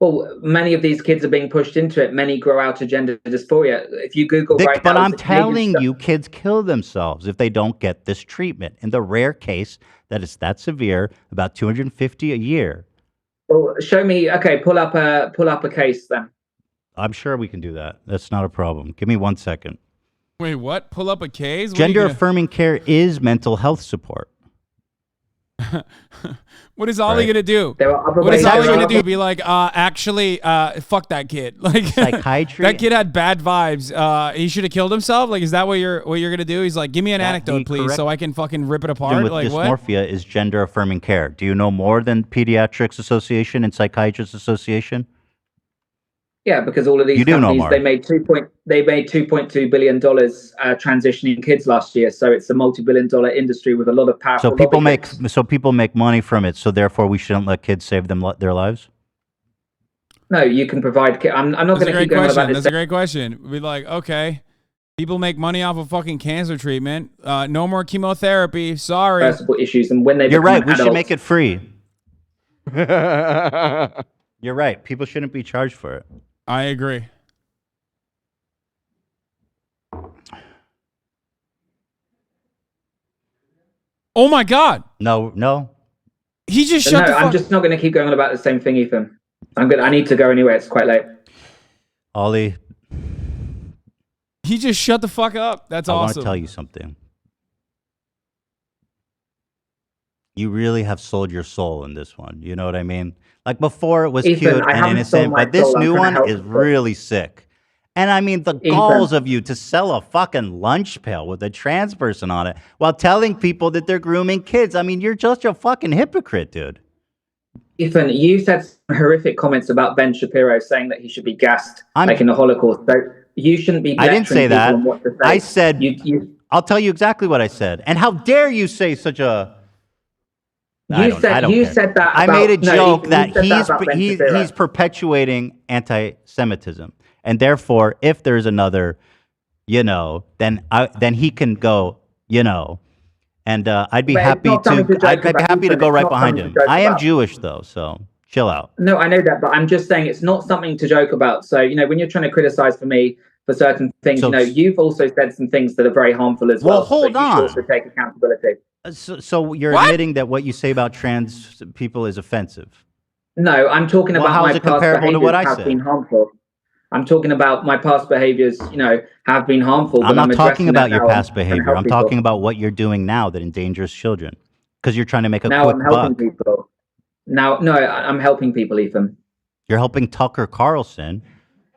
Well, many of these kids are being pushed into it. Many grow out of gender dysphoria. If you Google Dick, right but now, I'm it's Canadian telling stuff. you, kids kill themselves if they don't get this treatment. In the rare case that it's that severe, about 250 a year. Well, show me. Okay, pull up a case then. I'm sure we can do that. That's not a problem. Give me 1 second. Wait, what? Pull up a case? What are you Gender gonna- affirming care is mental health support. What is Ollie Right. gonna do? There are other What is ways Ollie gonna around do? it. Be like, actually, fuck that kid. Like Psychiatry. that kid had bad vibes. He should have killed himself. Like, is that what you're gonna do? He's like, give me an That anecdote, the please, correct- so I can fucking rip it Dealing apart. with Like what? dysmorphia is gender affirming care. Do you know more than Pediatrics Association and Psychiatrists Association? Yeah, because all of these You do know, companies, Mark. they made $2.2 billion transitioning kids last year. So it's a multi-billion-dollar industry with a lot of powerful. So people lobby make groups. money from it. So therefore, we shouldn't let kids save their lives. No, you can provide. I'm not That's a going to great keep going on about question. this. That's a great question. We'd be like, okay, people make money off of fucking cancer treatment. No more chemotherapy. Sorry. Reversible issues, and when they You're become right. an We should adult- make it free. You're right. People shouldn't be charged for it. I agree. Oh my God. No. He just No, shut the fuck. I'm just not going to keep going on about the same thing, Ethan. I need to go anyway. It's quite late. Ollie, He just shut the fuck up. That's I awesome. want to tell you something. You really have sold your soul in this one. You know what I mean? Like before, it was Ethan, cute I and haven't sold innocent, my but this soul. I'm new trying to one help is people. really sick. And I mean, the Ethan. galls of you to sell a fucking lunch pail with a trans person on it while telling people that they're grooming kids. I mean, you're just a fucking hypocrite, dude. Ethan, you said some horrific comments about Ben Shapiro saying that he should be gassed I'm- like in the Holocaust. So you shouldn't be. I didn't say lecturing people that. on what to say. I said, you I'll tell you exactly what I said. And how dare you say such a... I don't care. said that. I made a about- no, joke Ethan, that you said that about Ben Shapiro. he's perpetuating anti-Semitism, and therefore, if there's another, then he can go, and I'd be But it's happy not something to to joke I'd be about, happy to Ethan. go It's right not behind something him. to joke I am about. Jewish though, so chill out. No, I know that, but I'm just saying it's not something to joke about. So, when you're trying to criticize for me for certain things, So- you've also said some things that are very harmful as well. Well, hold so you should on. also take accountability. So you're What? admitting that what you say about trans people is offensive. No, I'm talking Well, about how my is it past comparable to what I behaviors have said? been harmful. I'm talking about my past behaviors, have been harmful. I'm but not talking addressing about that your now and past behavior. help I'm people. talking about what you're doing now that endangers children because you're trying to make a Now quick I'm helping buck. people. No, I'm helping people, Ethan. You're helping Tucker Carlson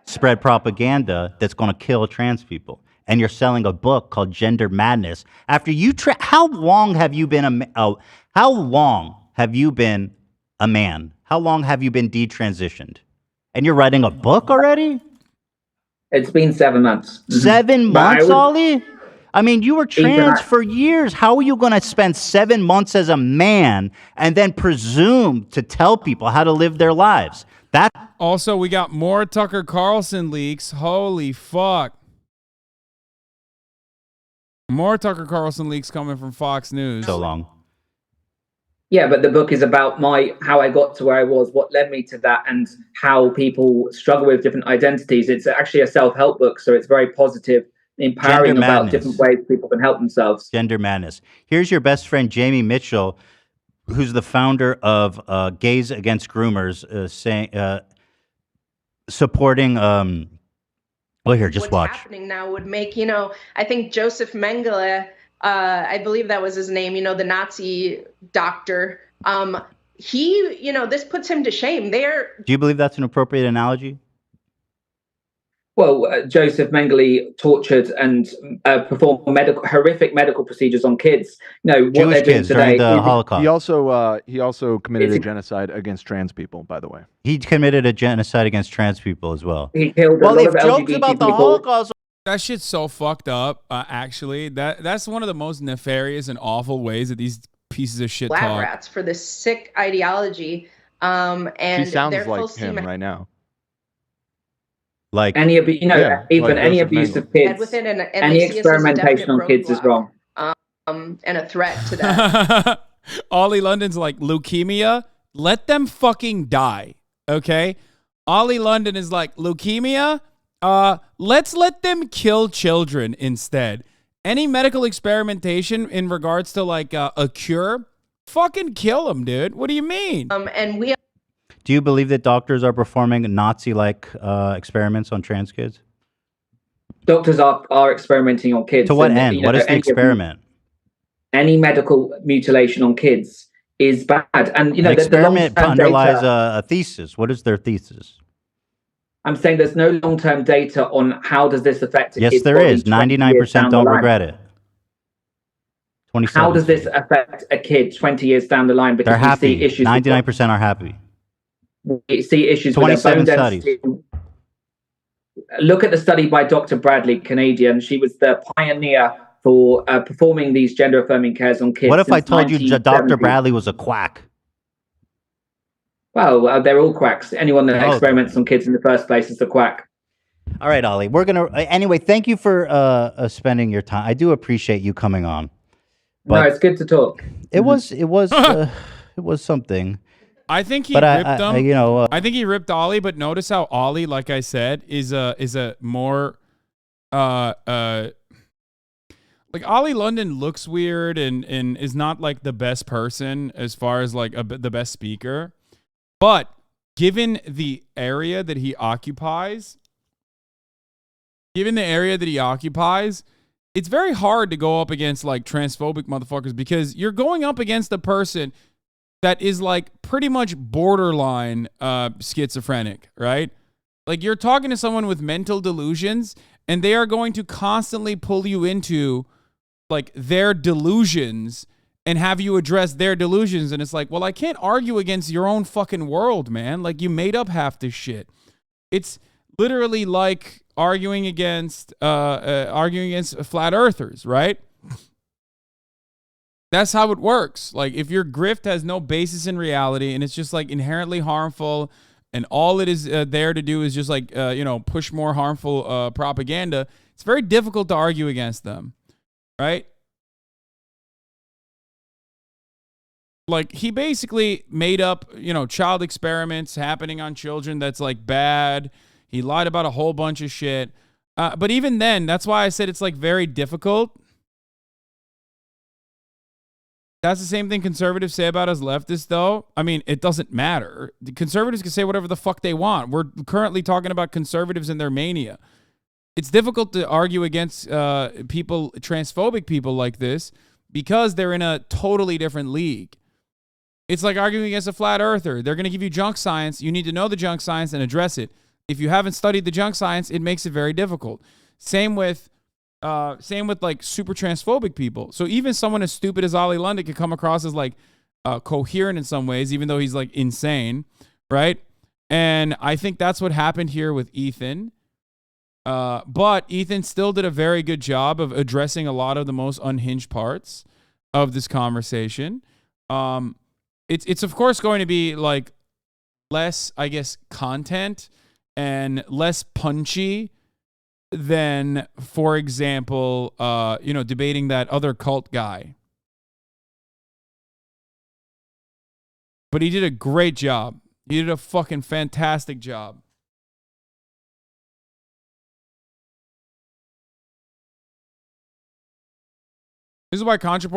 spread propaganda that's going to kill trans people. And you're selling a book called Gender Madness. After you how long have you been how long have you been a man? How long have you been detransitioned? And you're writing a book already? It's been 7 months. 7 But I months, would- Ollie? I mean, you were trans I- for years. How are you going to spend 7 months as a man and then presume to tell people how to live their lives? That Also, we got more Tucker Carlson leaks. Holy fuck. More Tucker Carlson leaks coming from Fox News. so long. Yeah, but the book is about how I got to where I was, what led me to that, and how people struggle with different identities. It's actually a self-help book, so it's very positive, empowering Gender about Madness. different ways people can help themselves. Gender Madness. Here's your best friend, Jamie Mitchell, who's the founder of Gays Against Groomers, supporting. Well, here, just what's watch. happening now would make, I think Joseph Mengele, I believe that was his name, the Nazi doctor. This puts him to shame. Do you believe that's an appropriate analogy? Well, Joseph Mengele tortured and performed horrific medical procedures on kids. What Jewish they're doing kids today. during the Holocaust. He also committed It's a a- genocide against trans people, by the way. He committed a genocide against trans people as well. He killed a Well, lot if of jokes LGBT about the people. Holocaust That shit's so fucked up, actually. That's one of the most nefarious and awful ways that these pieces of shit lab talk. rats for this sick ideology. And She sounds they're full like steam him right now. like Any abuse, Yeah, even like any Joseph abuse Mengele. of ahead kids, with it, and any they see us as a experimentation definite on kids is roadblock, wrong. and a threat to that. Ollie London's like, leukemia, let them fucking die, okay? Ollie London is like, leukemia, let's let them kill children instead. Any medical experimentation in regards to like a cure, fucking kill them, dude. What do you mean? And we Do you believe that doctors are performing Nazi-like experiments on trans kids? Doctors are experimenting on kids. To what and, end? What is the any of them- experiment? Any medical mutilation on kids is bad, and An the experiment long-term underlies data. a thesis. What is their thesis? I'm saying there's no long-term data on how does this affect a Yes, kid's there body is. 20 years 99% down the don't line. regret it. 27. How does this affect a kid 20 years down the line? Because They're we see happy. issues. 99% are happy. We see issues with their 27 bone studies. density. look at the study by Dr. Bradley, Canadian. She was the pioneer for performing these gender-affirming cares on kids. What if I since told you Dr. 1970. Bradley was a quack? Well, they're all quacks. Anyone that Oh, experiments on kids in the first place is a quack. All right, Ollie. We're gonna anyway. Thank you for spending your time. I do appreciate you coming on. No, it's good to talk. It was something. I think he But ripped I- them. you know, I think he ripped Ollie, but notice how Ollie, like I said, is a more like Ollie London looks weird and is not like the best person as far as like the best speaker. But given the area that he occupies, it's very hard to go up against like transphobic motherfuckers because you're going up against a person that is like pretty much borderline schizophrenic, right? Like you're talking to someone with mental delusions and they are going to constantly pull you into like their delusions and have you address their delusions. And it's like, well, I can't argue against your own fucking world, man. Like you made up half this shit. It's literally like arguing against flat earthers, right? That's how it works. Like if your grift has no basis in reality and it's just like inherently harmful and all it is there to do is just like, push more harmful propaganda, it's very difficult to argue against them, right? Like he basically made up, child experiments happening on children that's like bad. He lied about a whole bunch of shit. But even then, that's why I said it's like very difficult. That's the same thing conservatives say about us leftists, though. I mean, it doesn't matter. The conservatives can say whatever the fuck they want. We're currently talking about conservatives and their mania. It's difficult to argue against transphobic people like this because they're in a totally different league. It's like arguing against a flat earther. They're going to give you junk science. You need to know the junk science and address it. If you haven't studied the junk science, it makes it very difficult. Same with like super transphobic people. So even someone as stupid as Ollie London could come across as like coherent in some ways, even though he's like insane, right? And I think that's what happened here with Ethan. But Ethan still did a very good job of addressing a lot of the most unhinged parts of this conversation. It's of course going to be like less, I guess, content and less punchy than, for example, debating that other cult guy. But he did a great job. He did a fucking fantastic job. This is why ContraPoints